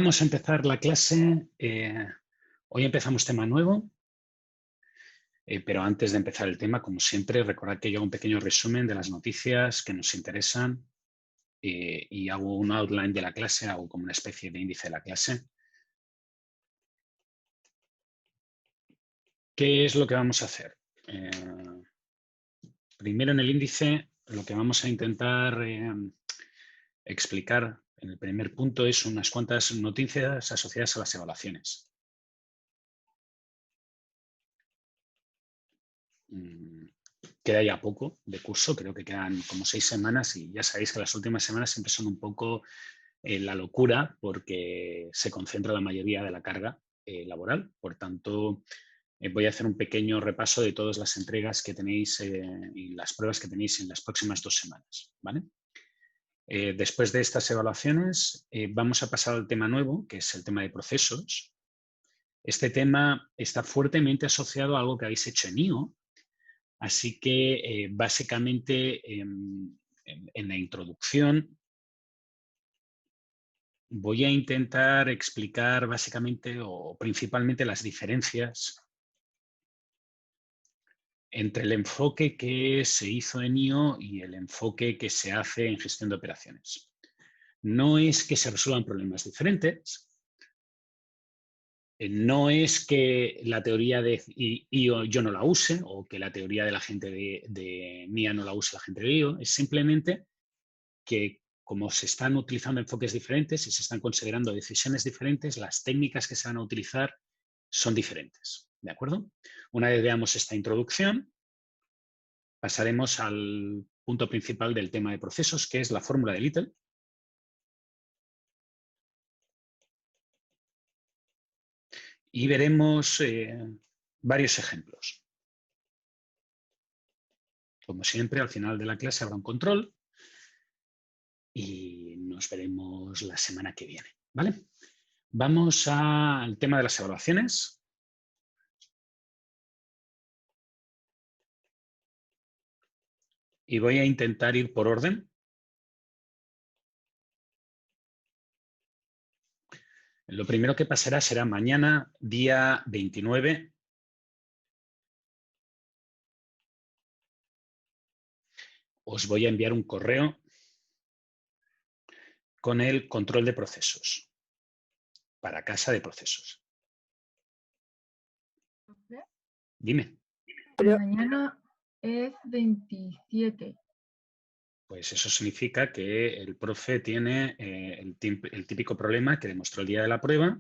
Vamos a empezar la clase. Hoy empezamos tema nuevo, pero antes de empezar el tema, como siempre, recordad que yo hago un pequeño resumen de las noticias que nos interesan y hago un outline de la clase, hago como una especie de índice de la clase. ¿Qué es lo que vamos a hacer? Primero en el índice lo que vamos a intentar explicar en el primer punto es unas cuantas noticias asociadas a las evaluaciones. Queda ya poco de curso, creo que quedan como 6 semanas y ya sabéis que las últimas semanas siempre son un poco la locura porque se concentra la mayoría de la carga laboral. Por tanto, voy a hacer un pequeño repaso de todas las entregas que tenéis y las pruebas que tenéis en las próximas 2 semanas. ¿Vale? Después de estas evaluaciones, vamos a pasar al tema nuevo, que es el tema de procesos. Este tema está fuertemente asociado a algo que habéis hecho en IO. Así que básicamente en la introducción voy a intentar explicar básicamente o principalmente las diferencias entre el enfoque que se hizo en IO y el enfoque que se hace en gestión de operaciones. No es que se resuelvan problemas diferentes, no es que la teoría de IO yo no la use o que la teoría de la gente de MIA no la use la gente de IO, es simplemente que como se están utilizando enfoques diferentes y se están considerando decisiones diferentes, las técnicas que se van a utilizar son diferentes. ¿De acuerdo? Una vez veamos esta introducción, pasaremos al punto principal del tema de procesos, que es la fórmula de Little. Y veremos varios ejemplos. Como siempre, al final de la clase habrá un control y nos veremos la semana que viene. ¿Vale? Vamos al tema de las evaluaciones. Y voy a intentar ir por orden. Lo primero que pasará será mañana, día 29. Os voy a enviar un correo con el control de procesos para casa de procesos. Dime. Pero mañana es 27. Pues eso significa que el profe tiene el típico problema que demostró el día de la prueba,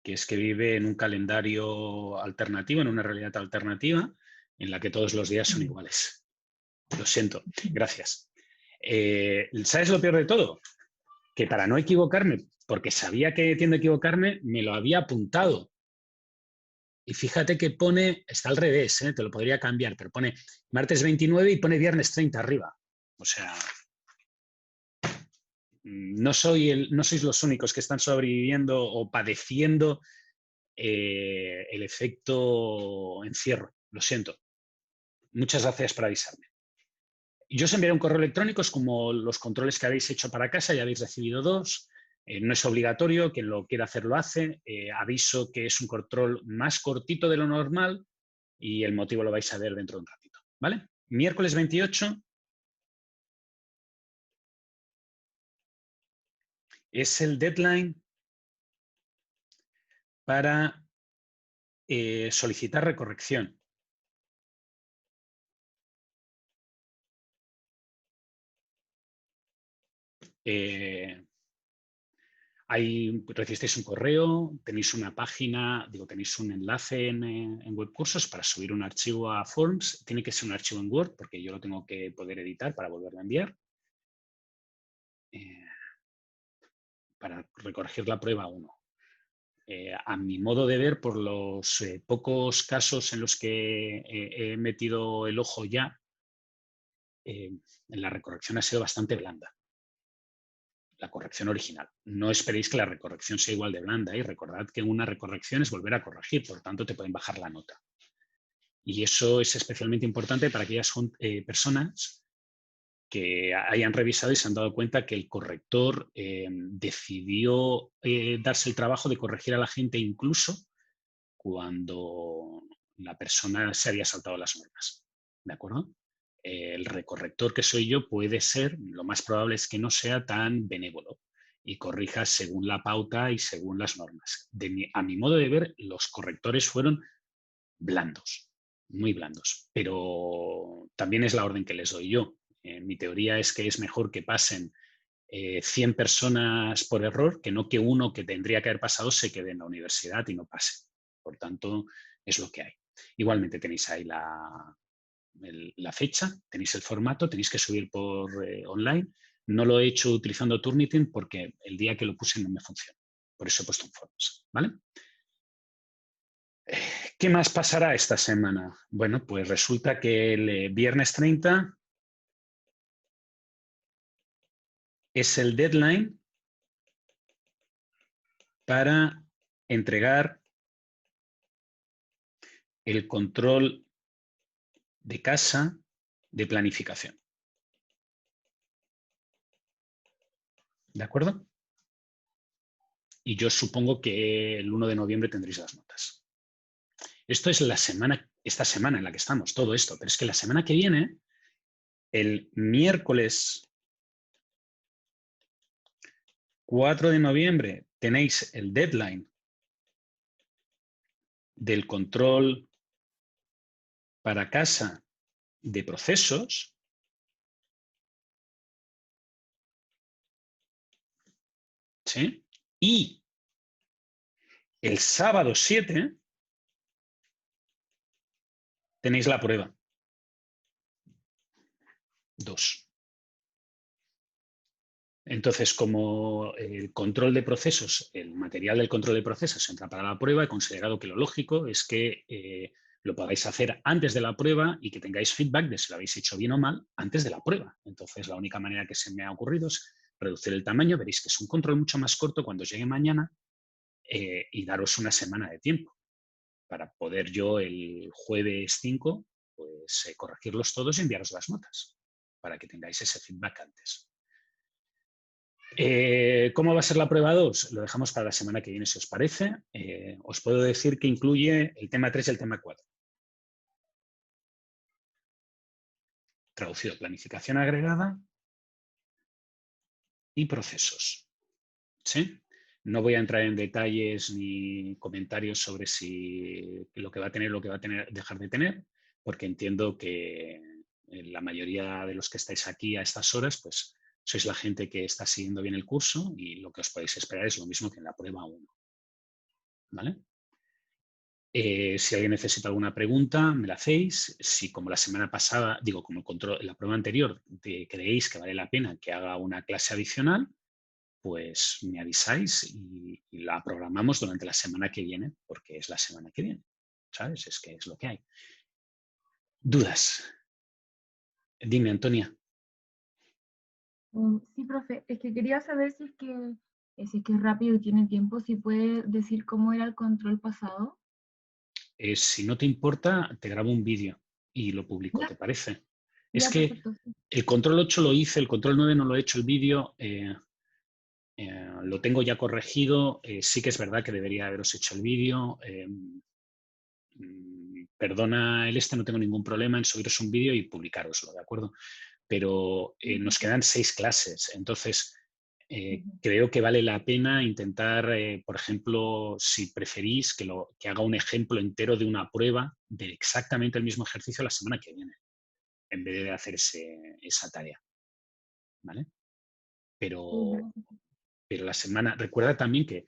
que es que vive en un calendario alternativo, en una realidad alternativa, en la que todos los días son iguales. Lo siento. Gracias. ¿Sabes lo peor de todo? Que para no equivocarme, porque sabía que tiendo a equivocarme, me lo había apuntado. Y fíjate que pone, está al revés, te lo podría cambiar, pero pone martes 29 y pone viernes 30 arriba. O sea, no sois los únicos que están sobreviviendo o padeciendo el efecto encierro. Lo siento. Muchas gracias por avisarme. Yo os enviaré un correo electrónico, es como los controles que habéis hecho para casa, ya habéis recibido 2. No es obligatorio, quien lo quiera hacer lo hace. Aviso que es un control más cortito de lo normal y el motivo lo vais a ver dentro de un ratito. ¿Vale? Miércoles 28 es el deadline para solicitar recorrección. Recibisteis un correo, tenéis una página, tenéis un enlace en webcursos para subir un archivo a Forms. Tiene que ser un archivo en Word porque yo lo tengo que poder editar para volverlo a enviar. Para recorregir la prueba 1. A mi modo de ver, por los pocos casos en los que he metido el ojo ya, la recorrección ha sido bastante blanda. La corrección original. No esperéis que la recorrección sea igual de blanda y recordad que una recorrección es volver a corregir, por tanto te pueden bajar la nota. Y eso es especialmente importante para aquellas personas que hayan revisado y se han dado cuenta que el corrector decidió darse el trabajo de corregir a la gente incluso cuando la persona se había saltado las normas. ¿De acuerdo? El recorrector que soy yo puede ser, lo más probable es que no sea tan benévolo y corrija según la pauta y según las normas. A mi modo de ver, los correctores fueron blandos, muy blandos, pero también es la orden que les doy yo. Mi teoría es que es mejor que pasen 100 personas por error que no que uno que tendría que haber pasado se quede en la universidad y no pase. Por tanto, es lo que hay. Igualmente tenéis ahí la fecha, tenéis el formato, tenéis que subir por online. No lo he hecho utilizando Turnitin porque el día que lo puse no me funciona. Por eso he puesto un Forms, ¿vale? ¿Qué más pasará esta semana? Bueno, pues resulta que el viernes 30 es el deadline para entregar el control de casa de planificación. ¿De acuerdo? Y yo supongo que el 1 de noviembre tendréis las notas. Esto es esta semana en la que estamos, todo esto. Pero es que la semana que viene, el miércoles 4 de noviembre, tenéis el deadline del control para casa de procesos. ¿Sí? Y el sábado 7 tenéis la prueba. 2. Entonces, como el control de procesos, el material del control de procesos entra para la prueba, he considerado que lo lógico es que lo podáis hacer antes de la prueba y que tengáis feedback de si lo habéis hecho bien o mal antes de la prueba. Entonces, la única manera que se me ha ocurrido es reducir el tamaño. Veréis que es un control mucho más corto cuando os llegue mañana y daros una semana de tiempo para poder yo el jueves 5 pues, corregirlos todos y enviaros las notas para que tengáis ese feedback antes. ¿Cómo va a ser la prueba 2? Lo dejamos para la semana que viene, si os parece. Os puedo decir que incluye el tema 3 y el tema 4. Traducido, planificación agregada y procesos. ¿Sí? No voy a entrar en detalles ni comentarios sobre si lo que va a tener, dejar de tener, porque entiendo que la mayoría de los que estáis aquí a estas horas, pues sois la gente que está siguiendo bien el curso y lo que os podéis esperar es lo mismo que en la prueba 1. ¿Vale? Si alguien necesita alguna pregunta, me la hacéis. Si como la semana pasada, como la prueba anterior, creéis que vale la pena que haga una clase adicional, pues me avisáis y la programamos durante la semana que viene, porque es la semana que viene. ¿Sabes? Es que es lo que hay. ¿Dudas? Dime, Antonia. Sí, profe, es que quería saber si es que es rápido y tiene tiempo, si puede decir cómo era el control pasado. Si no te importa, te grabo un vídeo y lo publico, Ya, ¿te parece? Es ya, que perfecto. Sí. el control 8 lo hice, el control 9 no lo he hecho el vídeo. Lo tengo ya corregido. Sí que es verdad que debería haberos hecho el vídeo. Perdona no tengo ningún problema en subiros un vídeo y publicaroslo, ¿de acuerdo? Pero nos quedan 6 clases. Entonces, creo que vale la pena intentar, por ejemplo, si preferís, que haga un ejemplo entero de una prueba de exactamente el mismo ejercicio la semana que viene, en vez de hacer esa tarea. ¿Vale? Pero la semana, recuerda también que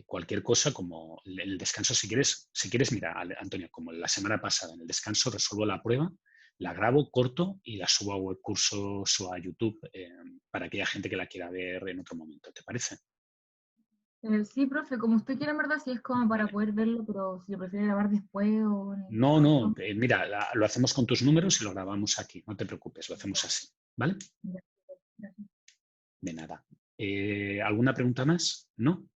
cualquier cosa, como en el descanso, si quieres, mira, Antonio, como la semana pasada, en el descanso resuelvo la prueba, la grabo, corto y la subo a Webcursos o a YouTube para aquella gente que la quiera ver en otro momento. ¿Te parece? Sí, profe, como usted quiera, en verdad, sí es como para Vale. poder verlo, pero si lo prefiere grabar después o en el No, trabajo. mira, lo hacemos con tus números y lo grabamos aquí. No te preocupes, lo hacemos así. ¿Vale? Ya, gracias. De nada. ¿Alguna pregunta más? ¿No?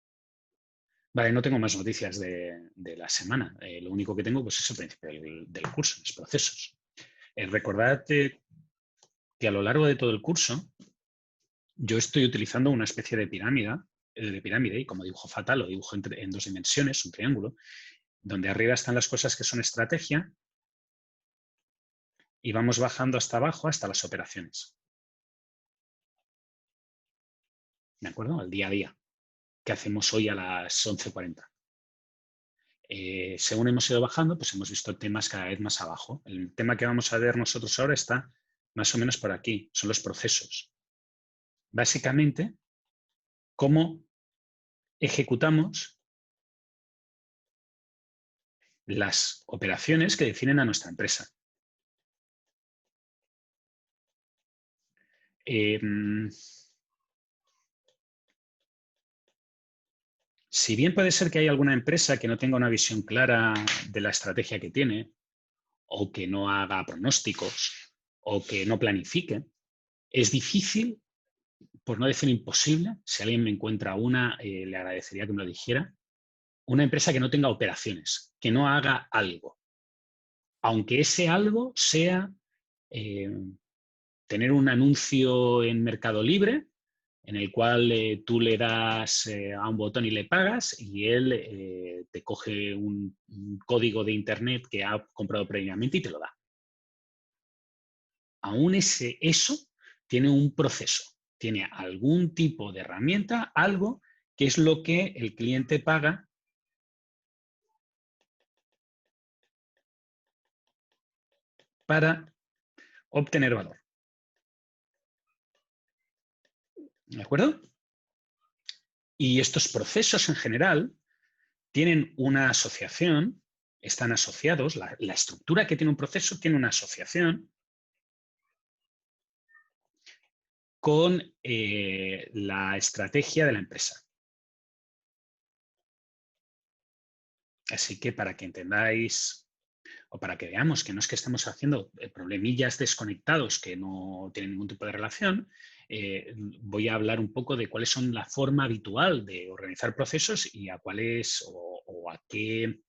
Vale, no tengo más noticias de la semana. Lo único que tengo pues, es el principio del curso, los procesos. Recordad que a lo largo de todo el curso yo estoy utilizando una especie de pirámide, y como dibujo fatal lo dibujo en 2 dimensiones, un triángulo, donde arriba están las cosas que son estrategia y vamos bajando hasta abajo hasta las operaciones. ¿De acuerdo? Al día a día, que hacemos hoy a las 11:40. Según hemos ido bajando, pues hemos visto temas cada vez más abajo. El tema que vamos a ver nosotros ahora está más o menos por aquí, son los procesos. Básicamente, cómo ejecutamos las operaciones que definen a nuestra empresa. Si bien puede ser que haya alguna empresa que no tenga una visión clara de la estrategia que tiene, o que no haga pronósticos, o que no planifique, es difícil, por no decir imposible, si alguien me encuentra una, le agradecería que me lo dijera, una empresa que no tenga operaciones, que no haga algo. Aunque ese algo sea tener un anuncio en Mercado Libre en el cual tú le das a un botón y le pagas y él te coge un código de internet que ha comprado previamente y te lo da. Aún eso tiene un proceso, tiene algún tipo de herramienta, algo que es lo que el cliente paga para obtener valor. ¿De acuerdo? Y estos procesos en general tienen una asociación, están asociados, la estructura que tiene un proceso tiene una asociación con la estrategia de la empresa. Así que para que entendáis o para que veamos que no es que estemos haciendo problemillas desconectados que no tienen ningún tipo de relación, voy a hablar un poco de cuáles son la forma habitual de organizar procesos y a cuáles o a qué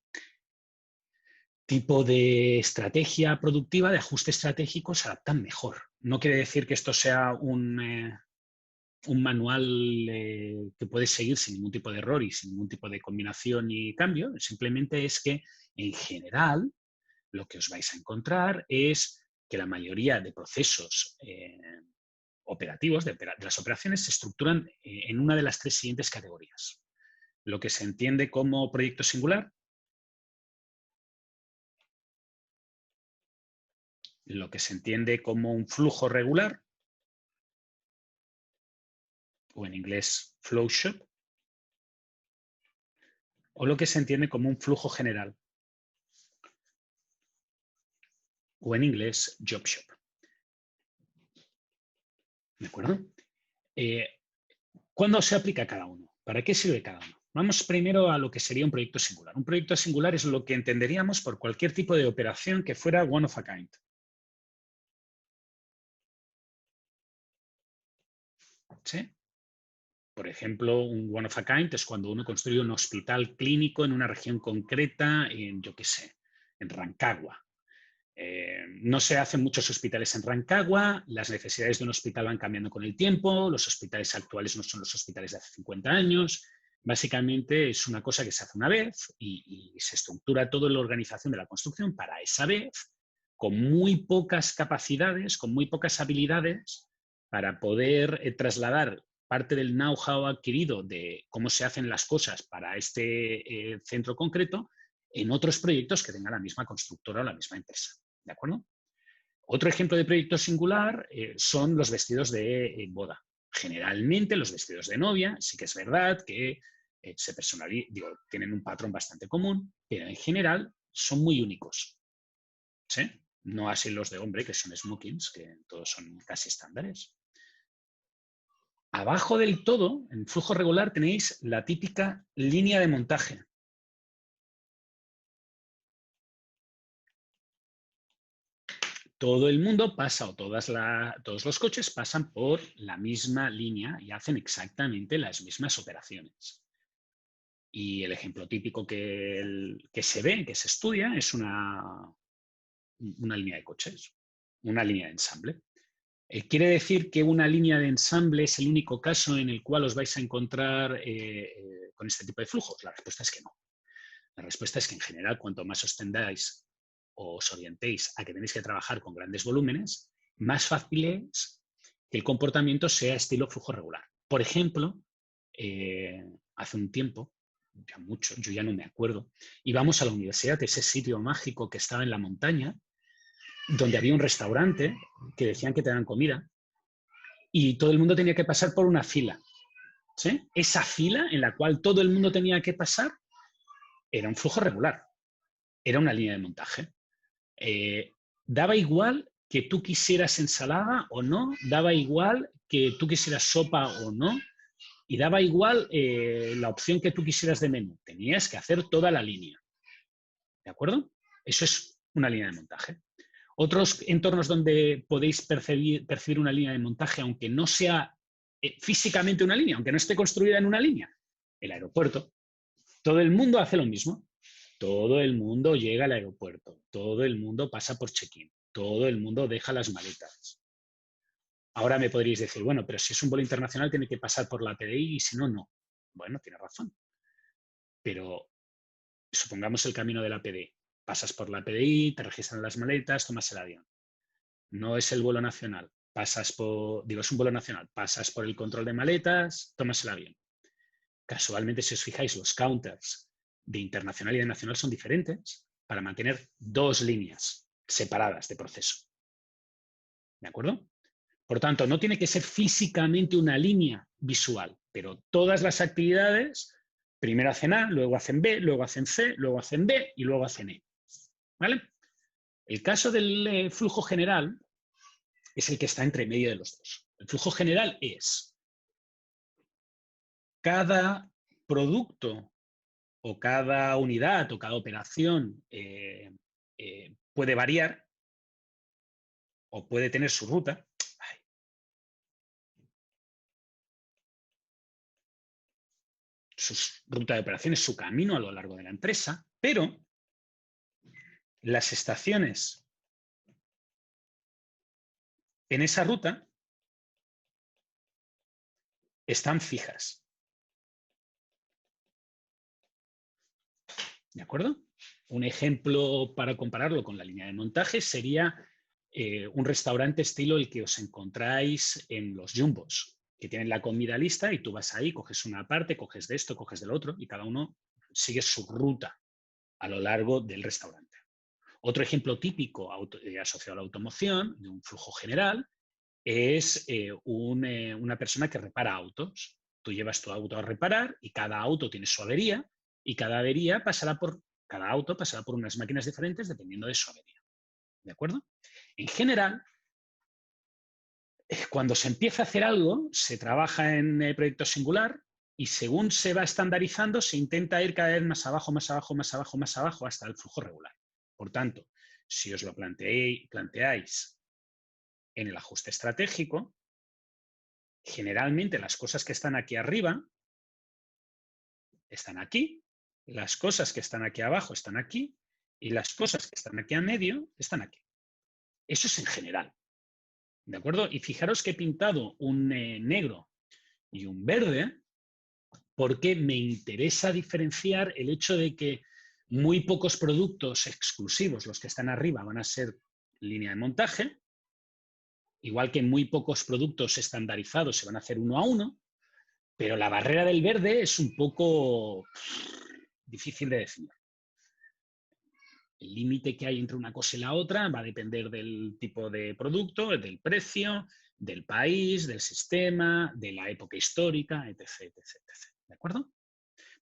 tipo de estrategia productiva, de ajuste estratégico se adaptan mejor. No quiere decir que esto sea un manual que puedes seguir sin ningún tipo de error y sin ningún tipo de combinación y cambio. Simplemente es que, en general, lo que os vais a encontrar es que la mayoría de procesos operativos, de las operaciones, se estructuran en una de las 3 siguientes categorías. Lo que se entiende como proyecto singular, lo que se entiende como un flujo regular, o en inglés flowshot, o lo que se entiende como un flujo general, o en inglés jobshop. ¿De acuerdo? ¿Cuándo se aplica cada uno? ¿Para qué sirve cada uno? Vamos primero a lo que sería un proyecto singular. Un proyecto singular es lo que entenderíamos por cualquier tipo de operación que fuera one of a kind. ¿Sí? Por ejemplo, un one of a kind es cuando uno construye un hospital clínico en una región concreta, en, yo qué sé, en Rancagua. No se hacen muchos hospitales en Rancagua, las necesidades de un hospital van cambiando con el tiempo, los hospitales actuales no son los hospitales de hace 50 años. Básicamente es una cosa que se hace una vez y se estructura toda la organización de la construcción para esa vez, con muy pocas capacidades, con muy pocas habilidades, para poder trasladar parte del know-how adquirido de cómo se hacen las cosas para este centro concreto en otros proyectos que tengan la misma constructora o la misma empresa. ¿De acuerdo? Otro ejemplo de proyecto singular son los vestidos de boda. Generalmente los vestidos de novia, sí que es verdad que tienen un patrón bastante común, pero en general son muy únicos. ¿Sí? No así los de hombre, que son smokings, que todos son casi estándares. Abajo del todo, en flujo regular, tenéis la típica línea de montaje. Todo el mundo pasa, o todos los coches pasan por la misma línea y hacen exactamente las mismas operaciones. Y el ejemplo típico que se ve, que se estudia, es una línea de coches, una línea de ensamble. ¿Quiere decir que una línea de ensamble es el único caso en el cual os vais a encontrar con este tipo de flujos? La respuesta es que no. La respuesta es que en general, cuanto más os tendáis o os orientéis a que tenéis que trabajar con grandes volúmenes, más fácil es que el comportamiento sea estilo flujo regular. Por ejemplo, hace un tiempo, ya mucho, yo ya no me acuerdo, íbamos a la universidad, ese sitio mágico que estaba en la montaña, donde había un restaurante que decían que te dan comida y todo el mundo tenía que pasar por una fila. ¿Sí? Esa fila en la cual todo el mundo tenía que pasar era un flujo regular, era una línea de montaje. Daba igual que tú quisieras ensalada o no, daba igual que tú quisieras sopa o no, y daba igual la opción que tú quisieras de menú. Tenías que hacer toda la línea. ¿De acuerdo? Eso es una línea de montaje. Otros entornos donde podéis percibir una línea de montaje, aunque no sea físicamente una línea, aunque no esté construida en una línea. El aeropuerto. Todo el mundo hace lo mismo. Todo el mundo llega al aeropuerto. Todo el mundo pasa por check-in. Todo el mundo deja las maletas. Ahora me podríais decir, bueno, pero si es un vuelo internacional tiene que pasar por la PDI y si no, no. Bueno, tiene razón. Pero supongamos el camino de la PDI. Pasas por la PDI, te registran las maletas, tomas el avión. No es el vuelo nacional. Es un vuelo nacional. Pasas por el control de maletas, tomas el avión. Casualmente, si os fijáis, los counters de internacional y de nacional son diferentes para mantener dos líneas separadas de proceso. ¿De acuerdo? Por tanto, no tiene que ser físicamente una línea visual, pero todas las actividades primero hacen A, luego hacen B, luego hacen C, luego hacen D y luego hacen E. ¿Vale? El caso del flujo general es el que está entre medio de los dos. El flujo general es cada producto o cada unidad o cada operación puede variar o puede tener su ruta. Su ruta de operaciones, su camino a lo largo de la empresa, pero las estaciones en esa ruta están fijas. ¿De acuerdo? Un ejemplo para compararlo con la línea de montaje sería un restaurante estilo el que os encontráis en los jumbos, que tienen la comida lista y tú vas ahí, coges una parte, coges de esto, coges del otro y cada uno sigue su ruta a lo largo del restaurante. Otro ejemplo típico asociado a la automoción, de un flujo general, es una persona que repara autos. Tú llevas tu auto a reparar y cada auto tiene su avería y cada auto pasará por unas máquinas diferentes dependiendo de su avería. ¿De acuerdo? En general, cuando se empieza a hacer algo, se trabaja en proyecto singular y según se va estandarizando, se intenta ir cada vez más abajo, más abajo, más abajo, más abajo, hasta el flujo regular. Por tanto, si os lo planteáis en el ajuste estratégico, generalmente las cosas que están aquí arriba están aquí, las cosas que están aquí abajo están aquí y las cosas que están aquí a medio están aquí. Eso es en general. ¿De acuerdo? Y fijaros que he pintado un negro y un verde porque me interesa diferenciar el hecho de que muy pocos productos exclusivos, los que están arriba, van a ser línea de montaje, igual que muy pocos productos estandarizados se van a hacer uno a uno, pero la barrera del verde es un poco difícil de definir. El límite que hay entre una cosa y la otra va a depender del tipo de producto, del precio, del país, del sistema, de la época histórica, etc, etc, etc. ¿De acuerdo?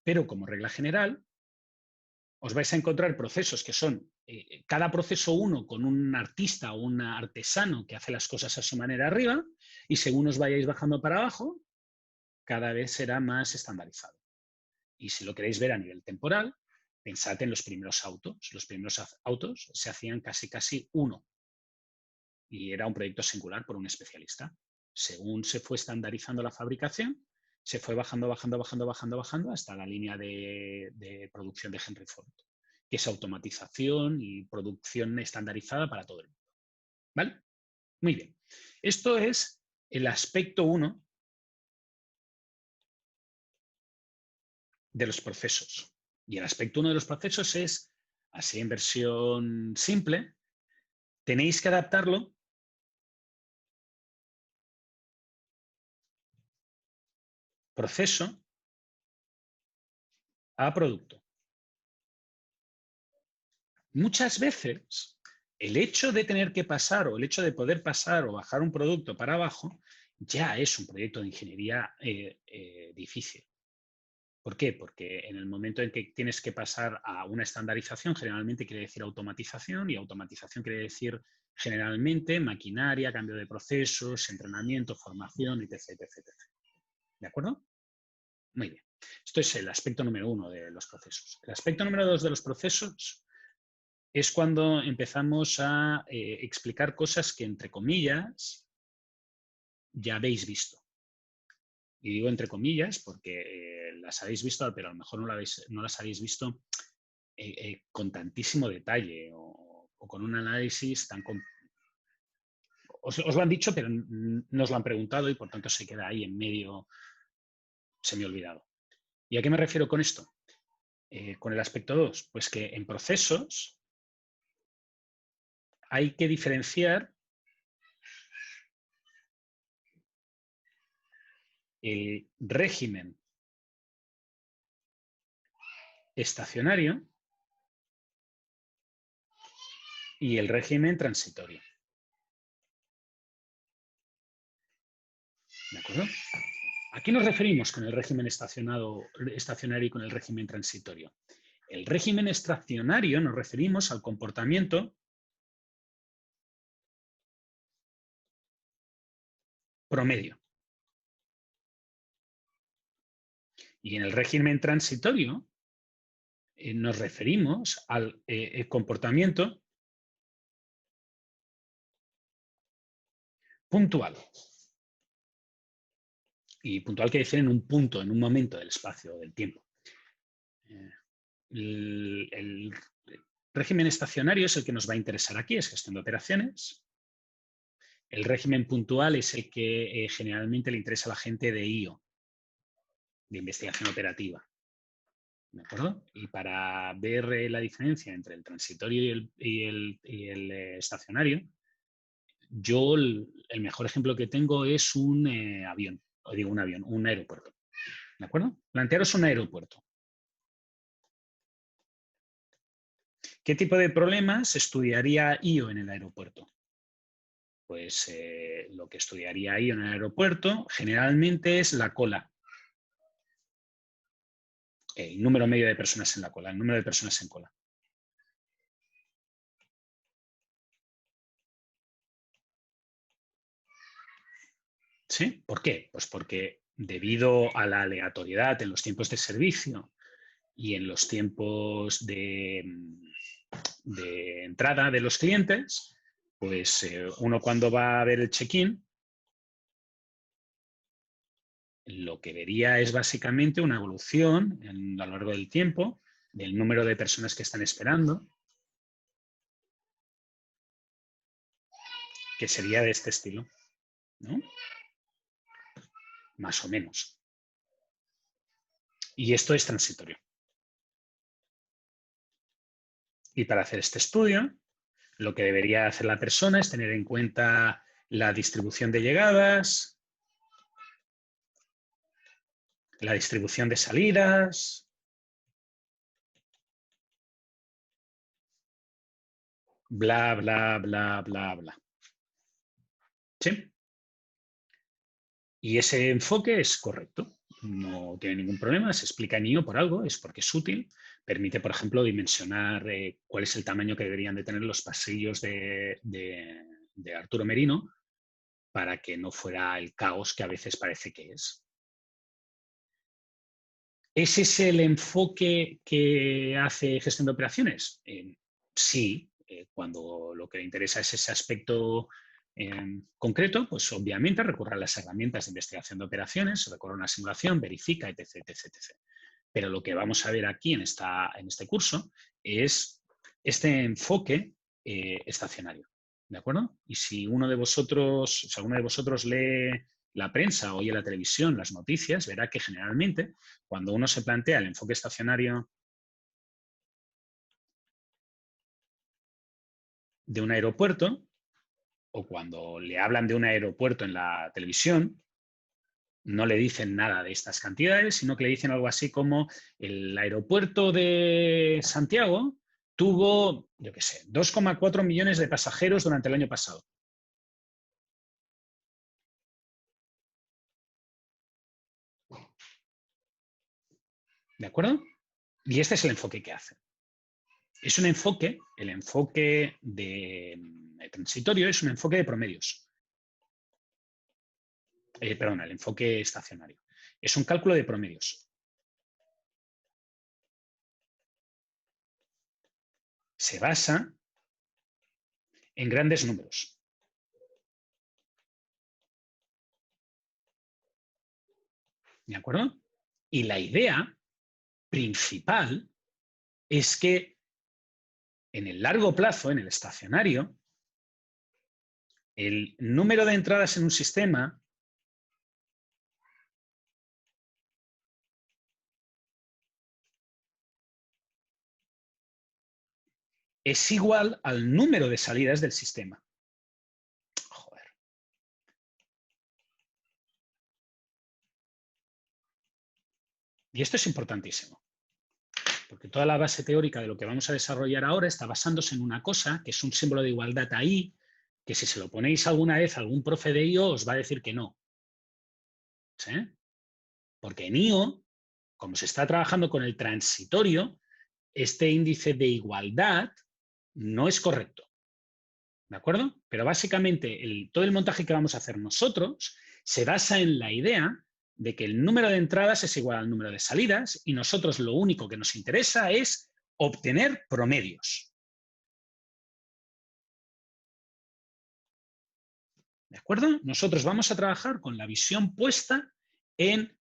Pero como regla general, os vais a encontrar procesos que son cada proceso uno con un artista o un artesano que hace las cosas a su manera arriba y según os vayáis bajando para abajo, cada vez será más estandarizado. Y si lo queréis ver a nivel temporal, pensad en los primeros autos. Los primeros autos se hacían casi uno y era un proyecto singular por un especialista. Según se fue estandarizando la fabricación, se fue bajando hasta la línea de producción de Henry Ford, que es automatización y producción estandarizada para todo el mundo. ¿Vale? Muy bien. Esto es el aspecto 1 de los procesos. Y el aspecto 1 de los procesos es, así en versión simple, tenéis que adaptarlo proceso a producto. Muchas veces el hecho de tener que pasar o el hecho de poder pasar o bajar un producto para abajo ya es un proyecto de ingeniería difícil. ¿Por qué? Porque en el momento en que tienes que pasar a una estandarización, generalmente quiere decir automatización, y automatización quiere decir generalmente maquinaria, cambio de procesos, entrenamiento, formación, etc, etc, etc. ¿De acuerdo? Muy bien. Esto es el aspecto número 1 de los procesos. El aspecto número 2 de los procesos es cuando empezamos a explicar cosas que, entre comillas, ya habéis visto. Y digo entre comillas porque las habéis visto, pero a lo mejor no las habéis visto con tantísimo detalle o con un análisis tan... Os lo han dicho, pero no os lo han preguntado y por tanto se queda ahí en medio semi-olvidado. ¿Y a qué me refiero con esto? Con el aspecto 2, pues que en procesos hay que diferenciar el régimen estacionario y el régimen transitorio. ¿De acuerdo? ¿A qué nos referimos con el régimen estacionario y con el régimen transitorio? El régimen estacionario nos referimos al comportamiento promedio. Y en el régimen transitorio nos referimos al comportamiento puntual. Y puntual quiere decir en un punto, en un momento del espacio o del tiempo. El régimen estacionario es el que nos va a interesar aquí, es gestión de operaciones. El régimen puntual es el que generalmente le interesa a la gente de IO, de investigación operativa. ¿De acuerdo? Y para ver la diferencia entre el transitorio y el estacionario, yo el mejor ejemplo que tengo es un avión, o digo un avión, un aeropuerto. ¿De acuerdo? Plantearos un aeropuerto. ¿Qué tipo de problemas estudiaría IO en el aeropuerto? Pues lo que estudiaría IO en el aeropuerto generalmente es la cola. El número medio de personas en la cola, el número de personas en cola. ¿Sí? ¿Por qué? Pues porque debido a la aleatoriedad en los tiempos de servicio y en los tiempos de entrada de los clientes, pues uno cuando va a ver el check-in, lo que vería es básicamente una evolución a lo largo del tiempo del número de personas que están esperando, que sería de este estilo, ¿no? Más o menos. Y esto es transitorio. Y para hacer este estudio, lo que debería hacer la persona es tener en cuenta la distribución de llegadas, la distribución de salidas, bla, bla, bla, bla, bla. ¿Sí? Y ese enfoque es correcto, no tiene ningún problema, se explica en IO por algo, es porque es útil, permite, por ejemplo, dimensionar cuál es el tamaño que deberían de tener los pasillos de Arturo Merino para que no fuera el caos que a veces parece que es. ¿Ese es el enfoque que hace gestión de operaciones? Sí, cuando lo que le interesa es ese aspecto concreto, pues obviamente recurre a las herramientas de investigación de operaciones, recurre a una simulación, verifica, etc, etc, etc. Pero lo que vamos a ver aquí en este curso es este enfoque estacionario. ¿De acuerdo? Y si uno de vosotros, si alguno de vosotros lee la prensa o oye la televisión, las noticias, verá que generalmente cuando uno se plantea el enfoque estacionario de un aeropuerto, o cuando le hablan de un aeropuerto en la televisión, no le dicen nada de estas cantidades, sino que le dicen algo así como el aeropuerto de Santiago tuvo, yo qué sé, 2,4 millones de pasajeros durante el año pasado. ¿De acuerdo? Y este es el enfoque que hace. Es un enfoque, el enfoque de transitorio es un enfoque de promedios. Perdón, el enfoque estacionario. Es un cálculo de promedios. Se basa en grandes números. ¿De acuerdo? Y la idea principal es que en el largo plazo, en el estacionario, el número de entradas en un sistema es igual al número de salidas del sistema. Joder. Y esto es importantísimo, porque toda la base teórica de lo que vamos a desarrollar ahora está basándose en una cosa, que es un símbolo de igualdad ahí, que si se lo ponéis alguna vez a algún profe de IO os va a decir que no. ¿Sí? Porque en IO, como se está trabajando con el transitorio, este índice de igualdad no es correcto. ¿De acuerdo? Pero básicamente todo el montaje que vamos a hacer nosotros se basa en la idea de que el número de entradas es igual al número de salidas y nosotros lo único que nos interesa es obtener promedios. ¿De acuerdo? Nosotros vamos a trabajar con la visión puesta en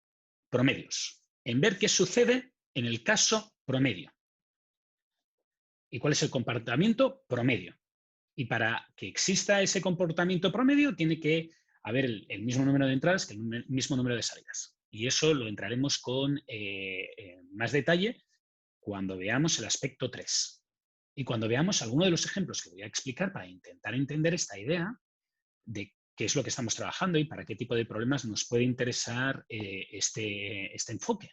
promedios, en ver qué sucede en el caso promedio. ¿Y cuál es el comportamiento promedio? Y para que exista ese comportamiento promedio tiene que haber el mismo número de entradas que el mismo número de salidas. Y eso lo entraremos con más detalle cuando veamos el aspecto 3. Y cuando veamos alguno de los ejemplos que voy a explicar para intentar entender esta idea de qué es lo que estamos trabajando y para qué tipo de problemas nos puede interesar este enfoque.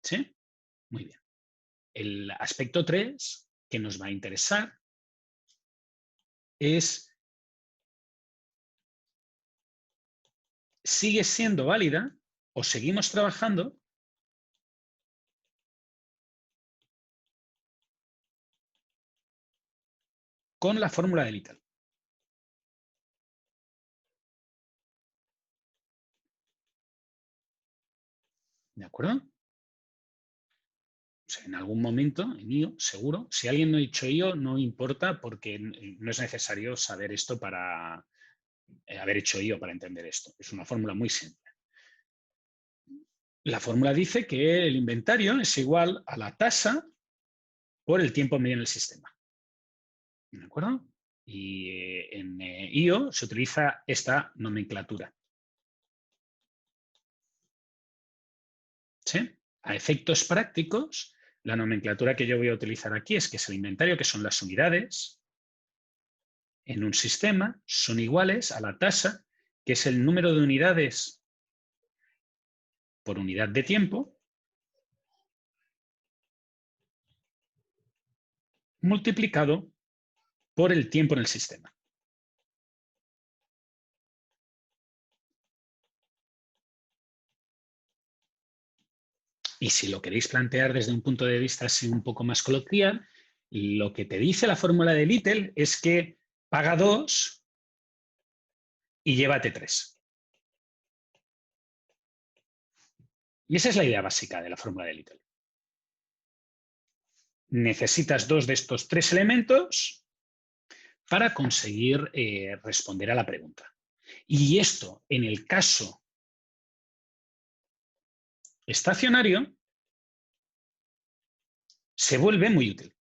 ¿Sí? Muy bien. El aspecto 3 que nos va a interesar es: ¿sigue siendo válida o seguimos trabajando con la fórmula de Little? ¿De acuerdo? O sea, en algún momento, en IO, seguro. Si alguien no ha dicho IO, no importa porque no es necesario saber esto para haber hecho IO para entender esto. Es una fórmula muy simple. La fórmula dice que el inventario es igual a la tasa por el tiempo medio en el sistema. ¿De acuerdo? Y en IO se utiliza esta nomenclatura. ¿Sí? A efectos prácticos, la nomenclatura que yo voy a utilizar aquí es que es el inventario, que son las unidades en un sistema, son iguales a la tasa, que es el número de unidades por unidad de tiempo, multiplicado por el tiempo en el sistema. Y si lo queréis plantear desde un punto de vista así un poco más coloquial, lo que te dice la fórmula de Little es que paga 2 y llévate 3. Y esa es la idea básica de la fórmula de Little. Necesitas 2 de estos 3 elementos para conseguir responder a la pregunta. Y esto, en el caso estacionario, se vuelve muy útil.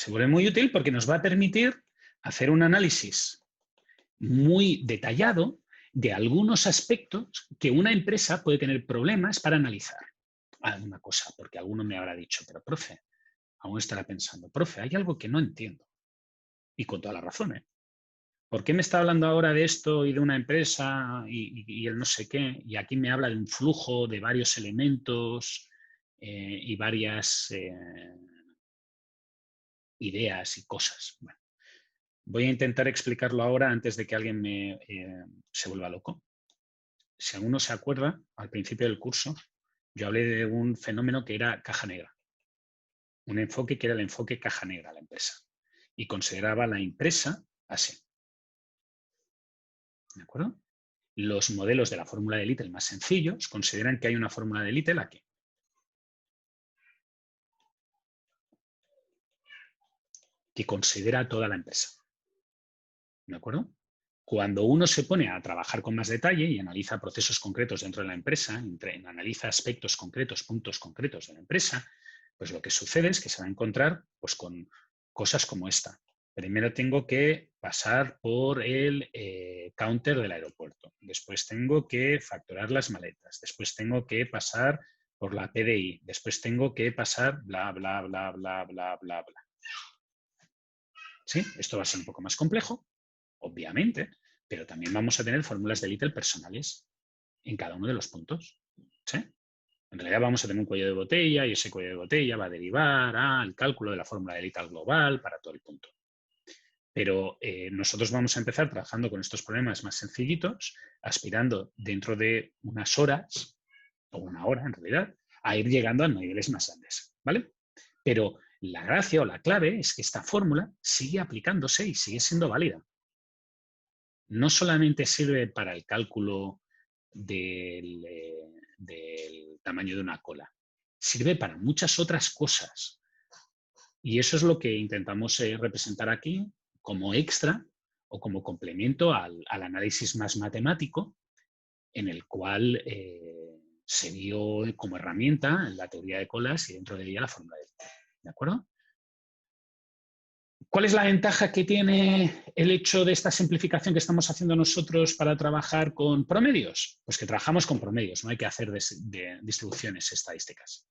Se vuelve muy útil porque nos va a permitir hacer un análisis muy detallado de algunos aspectos que una empresa puede tener problemas para analizar. Alguna cosa, porque alguno me habrá dicho, pero profe, aún estará pensando, profe, hay algo que no entiendo. Y con toda la razón, ¿eh? ¿Por qué me está hablando ahora de esto y de una empresa y el no sé qué? Y aquí me habla de un flujo de varios elementos y varias ideas y cosas. Bueno, voy a intentar explicarlo ahora antes de que alguien se vuelva loco. Si alguno se acuerda, al principio del curso, yo hablé de un fenómeno que era caja negra. Un enfoque que era el enfoque caja negra a la empresa. Y consideraba la empresa así. ¿De acuerdo? Los modelos de la fórmula de Little más sencillos consideran que hay una fórmula de Little aquí. Que considera toda la empresa. ¿De acuerdo? Cuando uno se pone a trabajar con más detalle y analiza procesos concretos dentro de la empresa, analiza aspectos concretos, puntos concretos de la empresa, pues lo que sucede es que se va a encontrar pues, con cosas como esta. Primero tengo que pasar por el counter del aeropuerto. Después tengo que facturar las maletas. Después tengo que pasar por la PDI. Después tengo que pasar bla, bla, bla, bla, bla, bla, bla. ¿Sí? Esto va a ser un poco más complejo, obviamente, pero también vamos a tener fórmulas de Little personales en cada uno de los puntos. ¿Sí? En realidad vamos a tener un cuello de botella y ese cuello de botella va a derivar al cálculo de la fórmula de Little global para todo el punto. Pero nosotros vamos a empezar trabajando con estos problemas más sencillitos, aspirando dentro de unas horas, o una hora en realidad, a ir llegando a niveles más grandes. ¿Vale? Pero la gracia o la clave es que esta fórmula sigue aplicándose y sigue siendo válida. No solamente sirve para el cálculo del tamaño de una cola, sirve para muchas otras cosas. Y eso es lo que intentamos representar aquí como extra o como complemento al análisis más matemático, en el cual se vio como herramienta la teoría de colas y dentro de ella la fórmula de Little. ¿De acuerdo? ¿Cuál es la ventaja que tiene el hecho de esta simplificación que estamos haciendo nosotros para trabajar con promedios? Pues que trabajamos con promedios, no hay que hacer de distribuciones estadísticas.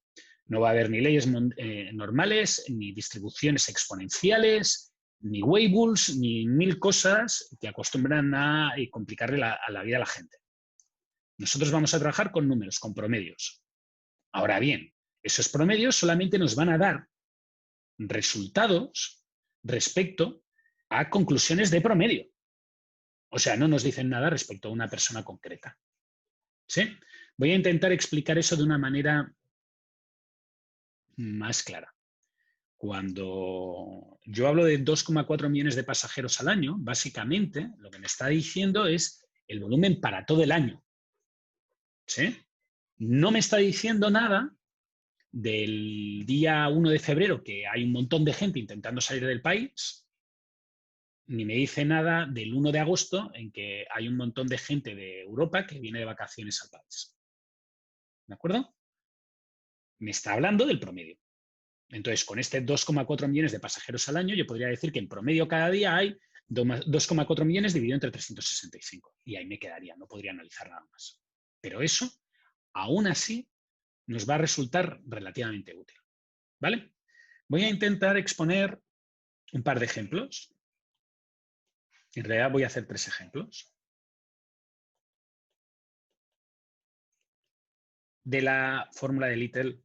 No va a haber ni leyes normales, ni distribuciones exponenciales, ni Weibulls, ni mil cosas que acostumbran a complicarle a la vida a la gente. Nosotros vamos a trabajar con números, con promedios. Ahora bien, esos promedios solamente nos van a dar resultados respecto a conclusiones de promedio. O sea, no nos dicen nada respecto a una persona concreta. ¿Sí? Voy a intentar explicar eso de una manera más clara. Cuando yo hablo de 2,4 millones de pasajeros al año, básicamente lo que me está diciendo es el volumen para todo el año. ¿Sí? No me está diciendo nada del día 1 de febrero, que hay un montón de gente intentando salir del país, ni me dice nada del 1 de agosto, en que hay un montón de gente de Europa que viene de vacaciones al país. ¿De acuerdo? Me está hablando del promedio. Entonces, con este 2,4 millones de pasajeros al año, yo podría decir que en promedio cada día hay 2,4 millones dividido entre 365. Y ahí me quedaría, no podría analizar nada más. Pero eso, aún así, nos va a resultar relativamente útil. ¿Vale? Voy a intentar exponer un par de ejemplos. En realidad voy a hacer 3 ejemplos. De la fórmula de Little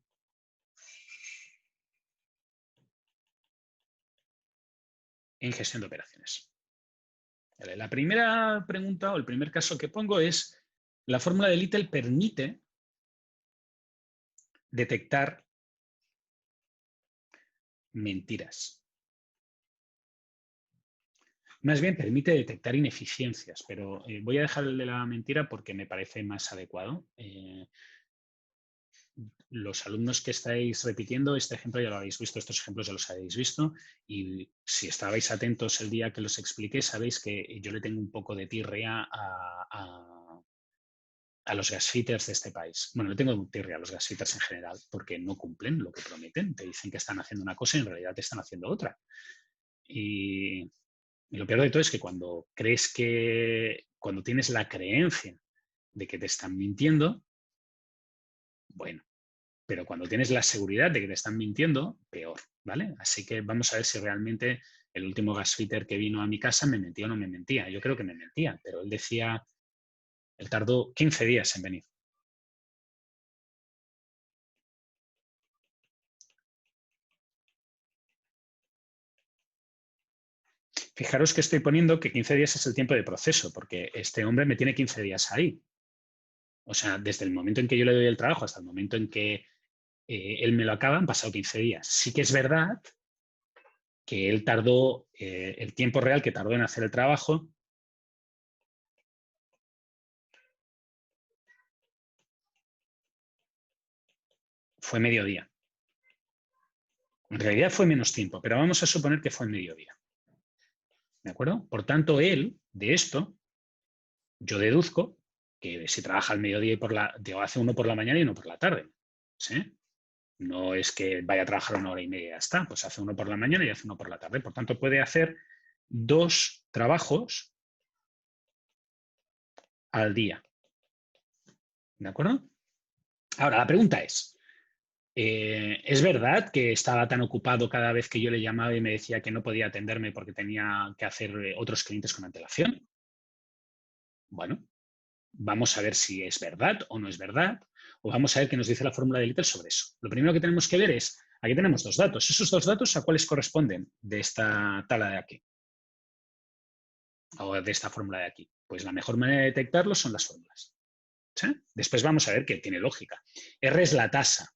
en gestión de operaciones. La primera pregunta o el primer caso que pongo es, la fórmula de Little permite detectar mentiras. Más bien permite detectar ineficiencias, pero voy a dejar el de la mentira porque me parece más adecuado. Los alumnos que estáis repitiendo este ejemplo ya lo habéis visto, estos ejemplos ya los habéis visto, y si estabais atentos el día que los expliqué, sabéis que yo le tengo un poco de tirria a los gasfitters de este país. Bueno, le tengo tirria a los gasfitters en general, porque no cumplen lo que prometen. Te dicen que están haciendo una cosa y en realidad te están haciendo otra. Y lo peor de todo es que cuando tienes la creencia de que te están mintiendo, bueno, pero cuando tienes la seguridad de que te están mintiendo, peor, ¿vale? Así que vamos a ver si realmente el último gasfitter que vino a mi casa me mentía o no me mentía. Yo creo que me mentía, pero él tardó 15 días en venir. Fijaros que estoy poniendo que 15 días es el tiempo de proceso, porque este hombre me tiene 15 días ahí. O sea, desde el momento en que yo le doy el trabajo hasta el momento en que él me lo acaba, han pasado 15 días. Sí que es verdad que él tardó, el tiempo real que tardó en hacer el trabajo, fue mediodía. En realidad fue menos tiempo, pero vamos a suponer que fue mediodía. ¿De acuerdo? Por tanto, él, de esto, yo deduzco que si trabaja al mediodía y hace uno por la mañana y uno por la tarde. ¿Sí? No es que vaya a trabajar 1 hora y media y ya está, pues hace uno por la mañana y hace uno por la tarde. Por tanto, puede hacer 2 trabajos al día. ¿De acuerdo? Ahora, la pregunta ¿es verdad que estaba tan ocupado cada vez que yo le llamaba y me decía que no podía atenderme porque tenía que hacer otros clientes con antelación? Bueno, vamos a ver si es verdad o no es verdad, o vamos a ver qué nos dice la fórmula de Little sobre eso. Lo primero que tenemos que ver es, aquí tenemos 2 datos. ¿Esos 2 datos a cuáles corresponden de esta tabla de aquí? O de esta fórmula de aquí. Pues la mejor manera de detectarlos son las fórmulas. ¿Sí? Después vamos a ver que tiene lógica. R es la tasa.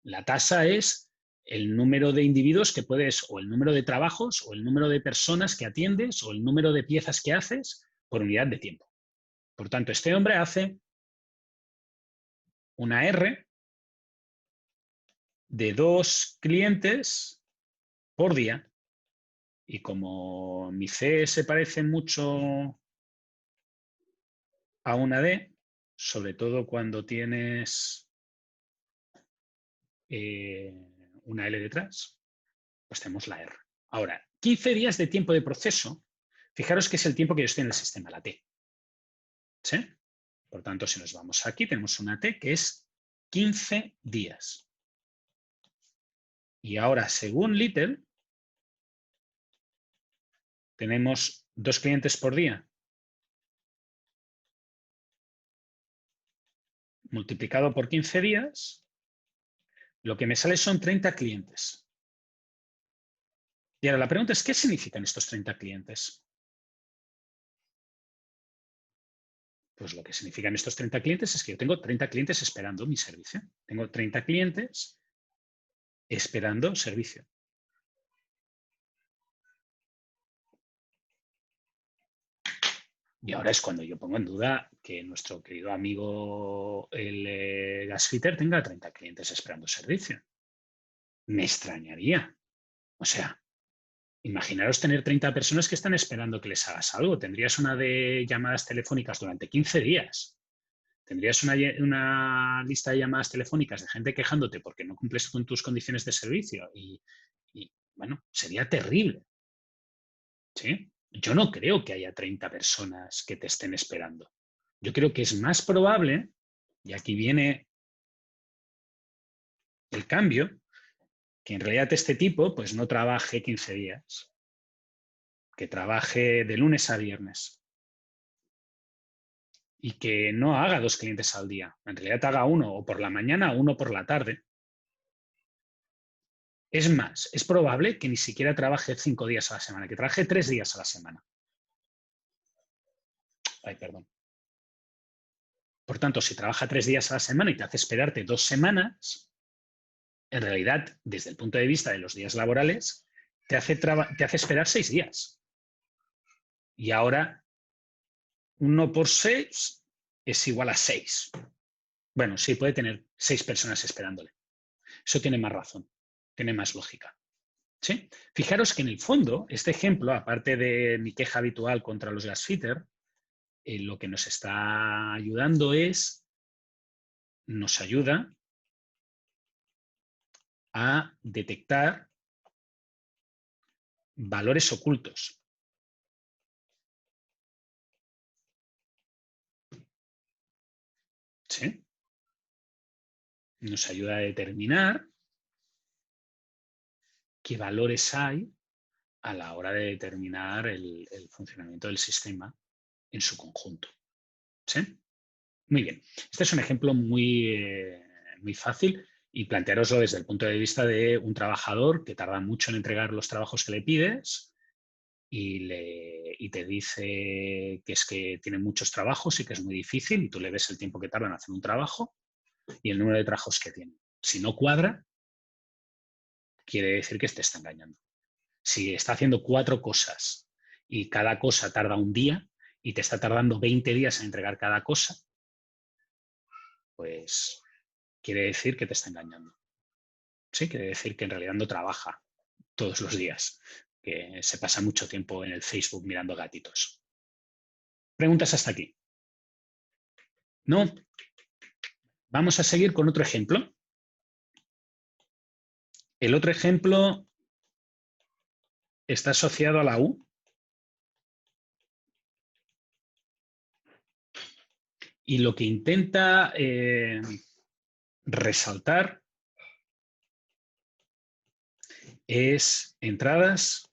La tasa es el número de individuos que puedes, o el número de trabajos, o el número de personas que atiendes, o el número de piezas que haces por unidad de tiempo. Por tanto, este hombre hace una R de 2 clientes por día. Y como mi C se parece mucho a una D, sobre todo cuando tienes una L detrás, pues tenemos la R. Ahora, 15 días de tiempo de proceso, fijaros que es el tiempo que yo estoy en el sistema, la T. ¿Sí? Por tanto, si nos vamos aquí, tenemos una T que es 15 días. Y ahora, según Little, tenemos 2 clientes por día multiplicado por 15 días, lo que me sale son 30 clientes. Y ahora la pregunta es, ¿qué significan estos 30 clientes? Pues lo que significan estos 30 clientes es que yo tengo 30 clientes esperando mi servicio. Tengo 30 clientes esperando servicio. Y ahora es cuando yo pongo en duda que nuestro querido amigo el gasfitter tenga 30 clientes esperando servicio. Me extrañaría. O sea, imaginaros tener 30 personas que están esperando que les hagas algo. Tendrías una de llamadas telefónicas durante 15 días. Tendrías una lista de llamadas telefónicas de gente quejándote porque no cumples con tus condiciones de servicio. Y bueno, sería terrible. ¿Sí? Yo no creo que haya 30 personas que te estén esperando. Yo creo que es más probable, y aquí viene el cambio, que en realidad este tipo pues no trabaje 15 días, que trabaje de lunes a viernes y que no haga 2 clientes al día. En realidad haga uno o por la mañana o uno por la tarde. Es más, es probable que ni siquiera trabaje 5 días a la semana, que trabaje 3 días a la semana. Ay, perdón. Por tanto, si trabaja 3 días a la semana y te hace esperarte 2 semanas, en realidad, desde el punto de vista de los días laborales, te hace esperar 6 días. Y ahora, 1 por 6 es igual a 6. Bueno, sí, puede tener 6 personas esperándole. Eso tiene más razón, tiene más lógica. ¿Sí? Fijaros que en el fondo, este ejemplo, aparte de mi queja habitual contra los gasfitter, lo que nos está ayudando nos ayuda a detectar valores ocultos. ¿Sí? Nos ayuda a determinar qué valores hay a la hora de determinar el funcionamiento del sistema en su conjunto. ¿Sí? Muy bien. Este es un ejemplo muy fácil y plantearoslo desde el punto de vista de un trabajador que tarda mucho en entregar los trabajos que le pides y te dice que es que tiene muchos trabajos y que es muy difícil y tú le ves el tiempo que tarda en hacer un trabajo y el número de trabajos que tiene. Si no cuadra, quiere decir que te está engañando. Si está haciendo 4 cosas y cada cosa tarda un día y te está tardando 20 días en entregar cada cosa, pues quiere decir que te está engañando. Sí, quiere decir que en realidad no trabaja todos los días, que se pasa mucho tiempo en el Facebook mirando gatitos. ¿Preguntas hasta aquí? ¿No? Vamos a seguir con otro ejemplo. El otro ejemplo está asociado a la U. Y lo que intenta resaltar es entradas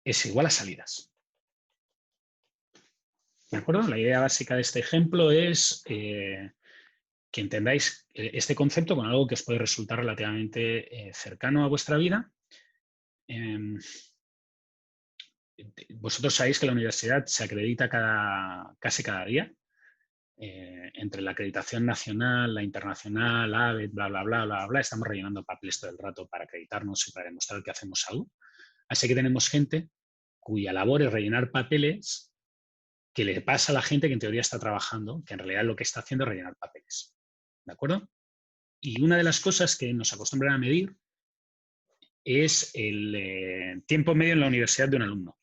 es igual a salidas. ¿De acuerdo? La idea básica de este ejemplo es que entendáis este concepto con algo que os puede resultar relativamente cercano a vuestra vida. Vosotros sabéis que la universidad se acredita casi cada día. Entre la acreditación nacional, la internacional, ABET, bla, bla, bla, bla, bla, estamos rellenando papeles todo el rato para acreditarnos y para demostrar que hacemos algo. Así que tenemos gente cuya labor es rellenar papeles que le pasa a la gente que en teoría está trabajando, que en realidad lo que está haciendo es rellenar papeles. ¿De acuerdo? Y una de las cosas que nos acostumbran a medir es el tiempo medio en la universidad de un alumno.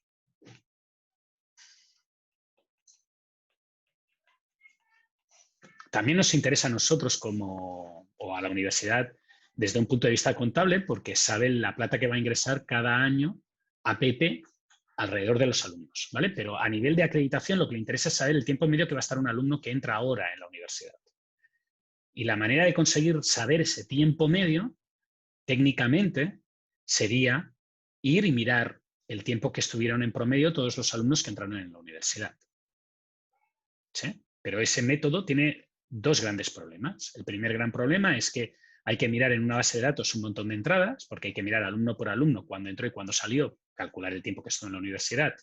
También nos interesa a nosotros o a la universidad desde un punto de vista contable porque saben la plata que va a ingresar cada año a PP alrededor de los alumnos, ¿vale? Pero a nivel de acreditación lo que le interesa es saber el tiempo medio que va a estar un alumno que entra ahora en la universidad. Y la manera de conseguir saber ese tiempo medio, técnicamente, sería ir y mirar el tiempo que estuvieron en promedio todos los alumnos que entraron en la universidad. ¿Sí? Pero ese método tiene 2 grandes problemas. El primer gran problema es que hay que mirar en una base de datos un montón de entradas, porque hay que mirar alumno por alumno cuándo entró y cuándo salió, calcular el tiempo que estuvo en la universidad,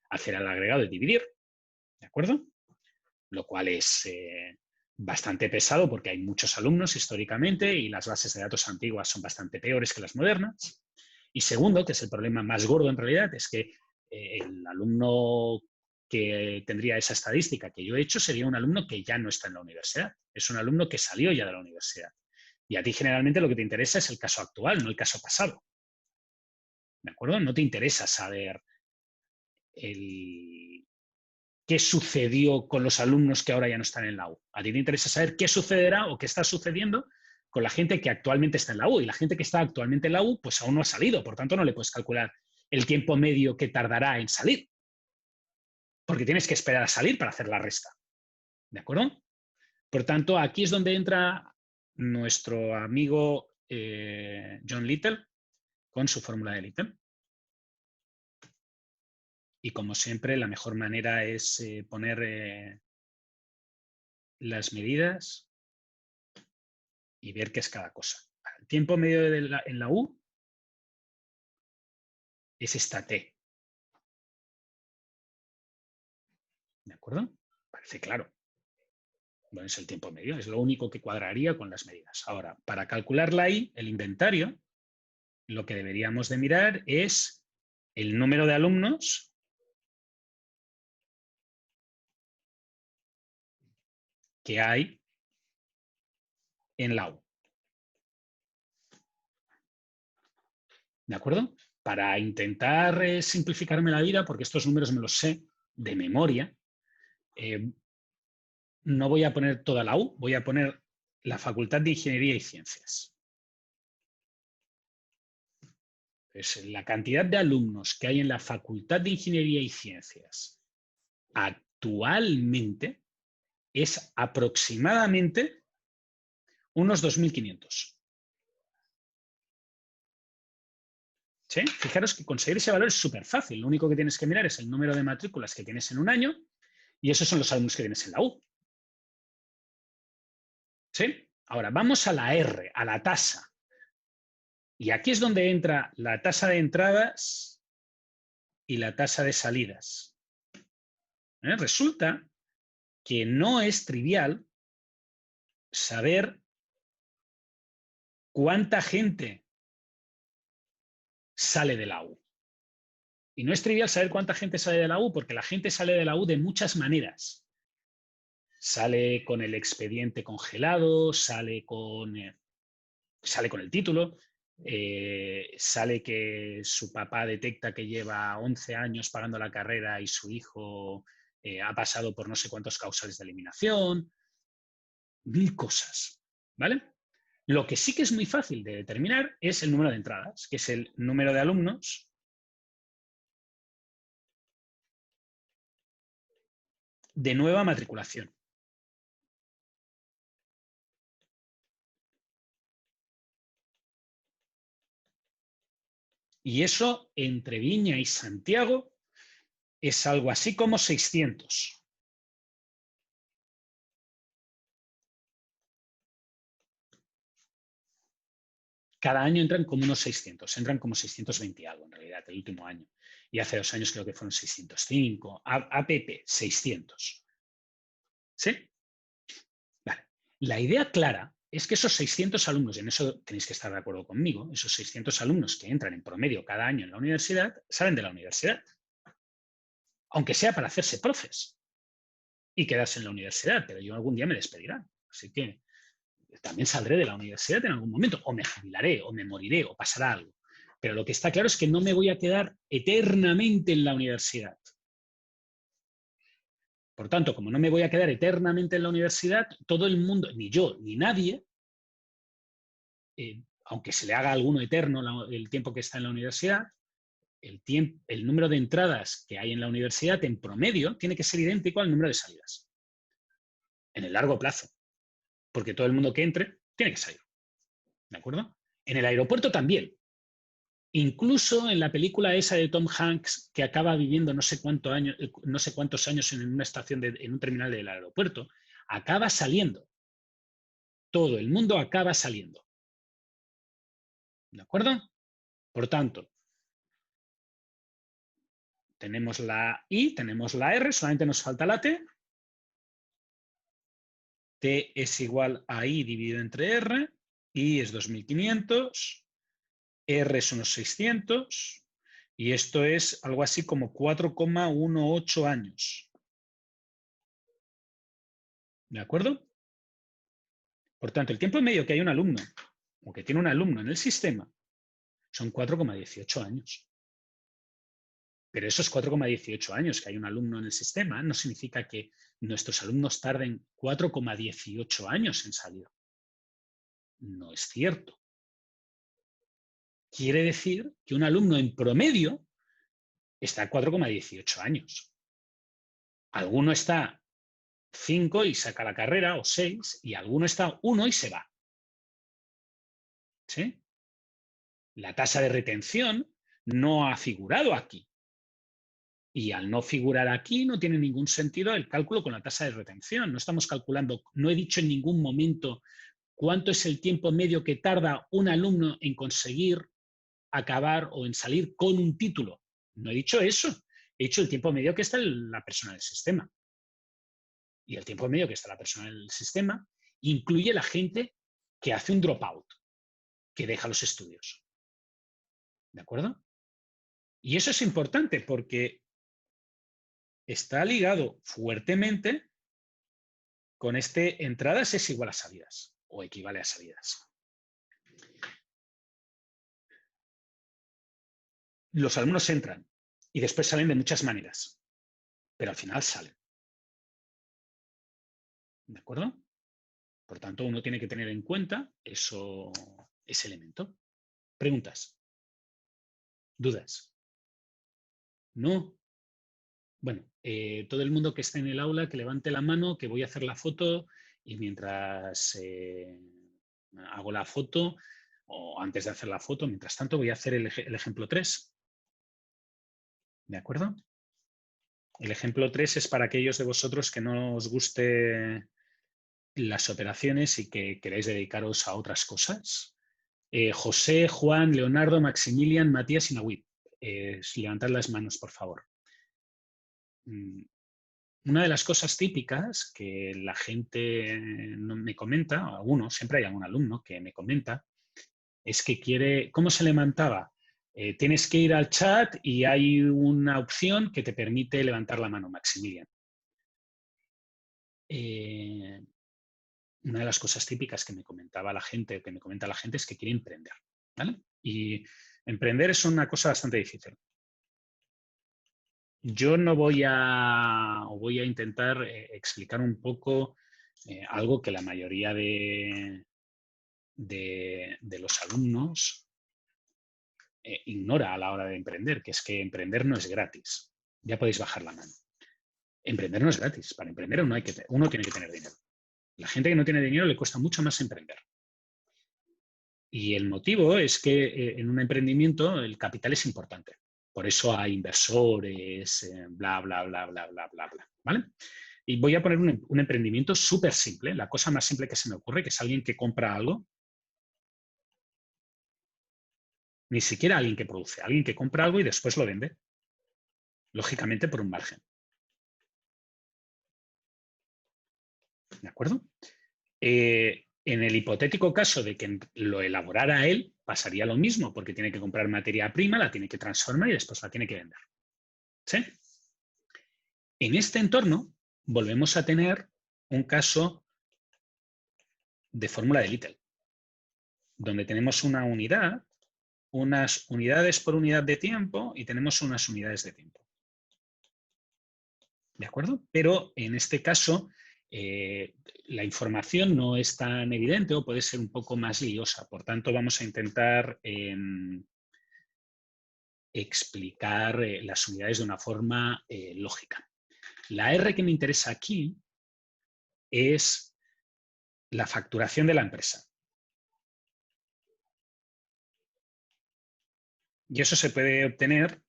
hacer el agregado y dividir. ¿De acuerdo? Lo cual es bastante pesado porque hay muchos alumnos históricamente y las bases de datos antiguas son bastante peores que las modernas. Y segundo, que es el problema más gordo en realidad, es que el alumno que tendría esa estadística que yo he hecho sería un alumno que ya no está en la universidad. Es un alumno que salió ya de la universidad. Y a ti generalmente lo que te interesa es el caso actual, no el caso pasado. ¿De acuerdo? No te interesa saber qué sucedió con los alumnos que ahora ya no están en la U. A ti te interesa saber qué sucederá o qué está sucediendo con la gente que actualmente está en la U. Y la gente que está actualmente en la U, pues aún no ha salido. Por tanto, no le puedes calcular el tiempo medio que tardará en salir. Porque tienes que esperar a salir para hacer la resta. ¿De acuerdo? Por tanto, aquí es donde entra nuestro amigo John Little con su fórmula de Little. Y como siempre, la mejor manera es poner las medidas y ver qué es cada cosa. El tiempo medio en la U es esta T. ¿De acuerdo? Parece claro. Bueno, es el tiempo medio, es lo único que cuadraría con las medidas. Ahora, para calcular la I, el inventario, lo que deberíamos de mirar es el número de alumnos que hay en la U. ¿De acuerdo? Para intentar simplificarme la vida, porque estos números me los sé, de memoria, no voy a poner toda la U, voy a poner la Facultad de Ingeniería y Ciencias. Pues la cantidad de alumnos que hay en la Facultad de Ingeniería y Ciencias actualmente es aproximadamente unos 2.500. ¿Sí? Fijaros que conseguir ese valor es súper fácil. Lo único que tienes que mirar es el número de matrículas que tienes en un año y esos son los alumnos que tienes en la U. ¿Sí? Ahora, vamos a la R, a la tasa. Y aquí es donde entra la tasa de entradas y la tasa de salidas. Resulta que no es trivial saber cuánta gente sale de la U. Y no es trivial saber cuánta gente sale de la U, porque la gente sale de la U de muchas maneras. Sale con el expediente congelado, sale con el título, sale que su papá detecta que lleva 11 años pagando la carrera y su hijo ha pasado por no sé cuántos causales de eliminación, 1000 cosas, ¿vale? Lo que sí que es muy fácil de determinar es el número de entradas, que es el número de alumnos de nueva matriculación. Y eso entre Viña y Santiago es algo así como 600. Cada año entran como unos 600, entran como 620 y algo en realidad, el último año. Y hace 2 años creo que fueron 605, APP 600. ¿Sí? Vale. La idea clara es que esos 600 alumnos, y en eso tenéis que estar de acuerdo conmigo, esos 600 alumnos que entran en promedio cada año en la universidad, salen de la universidad. Aunque sea para hacerse profes y quedarse en la universidad, pero yo algún día me despedirán. Así que también saldré de la universidad en algún momento, o me jubilaré, o me moriré, o pasará algo. Pero lo que está claro es que no me voy a quedar eternamente en la universidad. Por tanto, como no me voy a quedar eternamente en la universidad, todo el mundo, ni yo, ni nadie, aunque se le haga a alguno eterno el tiempo que está en la universidad, el número de entradas que hay en la universidad en promedio tiene que ser idéntico al número de salidas. En el largo plazo. Porque todo el mundo que entre tiene que salir. ¿De acuerdo? En el aeropuerto también. Incluso en la película esa de Tom Hanks, que acaba viviendo no sé cuántos años en una estación, en un terminal del aeropuerto, acaba saliendo. Todo el mundo acaba saliendo. ¿De acuerdo? Por tanto, tenemos la I, tenemos la R, solamente nos falta la T. T es igual a I dividido entre R, I es 2500, R es unos 600, y esto es algo así como 4,18 años. ¿De acuerdo? Por tanto, el tiempo medio que hay un alumno, o que tiene un alumno en el sistema, son 4,18 años. Pero esos 4,18 años que hay un alumno en el sistema no significa que nuestros alumnos tarden 4,18 años en salir. No es cierto. Quiere decir que un alumno en promedio está a 4,18 años. Alguno está 5 y saca la carrera, o 6, y alguno está 1 y se va. ¿Sí? La tasa de retención no ha figurado aquí. Y al no figurar aquí no tiene ningún sentido el cálculo con la tasa de retención. No estamos calculando, no he dicho en ningún momento cuánto es el tiempo medio que tarda un alumno en conseguir acabar o en salir con un título. No he dicho eso. He dicho el tiempo medio que está la persona en el sistema. Y el tiempo medio que está la persona en el sistema incluye la gente que hace un dropout, que deja los estudios. ¿De acuerdo? Y eso es importante porque está ligado fuertemente con entradas es igual a salidas o equivale a salidas. Los alumnos entran y después salen de muchas maneras. pero al final salen. ¿De acuerdo? Por tanto, uno tiene que tener en cuenta ese elemento. ¿Preguntas? ¿Dudas? ¿No? Bueno, todo el mundo que esté en el aula, que levante la mano, que voy a hacer la foto y mientras hago la foto, o antes de hacer la foto, mientras tanto voy a hacer el ejemplo 3. ¿De acuerdo? El ejemplo 3 es para aquellos de vosotros que no os guste las operaciones y que queráis dedicaros a otras cosas. José, Juan, Leonardo, Maximilian, Matías y Nahuid. Levantad las manos, por favor. Una de las cosas típicas que la gente me comenta, algunos, siempre hay algún alumno que me comenta, es que quiere, ¿cómo se levantaba? Tienes que ir al chat y hay una opción que te permite levantar la mano, Maximilian. Una de las cosas típicas que me comentaba la gente, que me comenta la gente, es que quiere emprender, ¿vale? Y emprender es una cosa bastante difícil. Yo no voy a intentar explicar un poco algo que la mayoría de los alumnos ignora a la hora de emprender, que es que emprender no es gratis. Ya podéis bajar la mano. Emprender no es gratis. Para emprender uno tiene que tener dinero. La gente que no tiene dinero le cuesta mucho más emprender. Y el motivo es que en un emprendimiento el capital es importante. Por eso hay inversores, bla, bla, bla, bla, bla, bla, bla. ¿Vale? Y voy a poner un emprendimiento súper simple, la cosa más simple que se me ocurre, que es alguien que compra algo. Ni siquiera alguien que produce, alguien que compra algo y después lo vende. Lógicamente por un margen. ¿De acuerdo? En el hipotético caso de que lo elaborara él, pasaría lo mismo, porque tiene que comprar materia prima, la tiene que transformar y después la tiene que vender. ¿Sí? En este entorno volvemos a tener un caso de fórmula de Little, donde tenemos una unidad, unas unidades por unidad de tiempo y tenemos unas unidades de tiempo. ¿De acuerdo? Pero en este caso la información no es tan evidente o puede ser un poco más liosa. Por tanto, vamos a intentar explicar las unidades de una forma lógica. La R que me interesa aquí es la facturación de la empresa. Y eso se puede obtener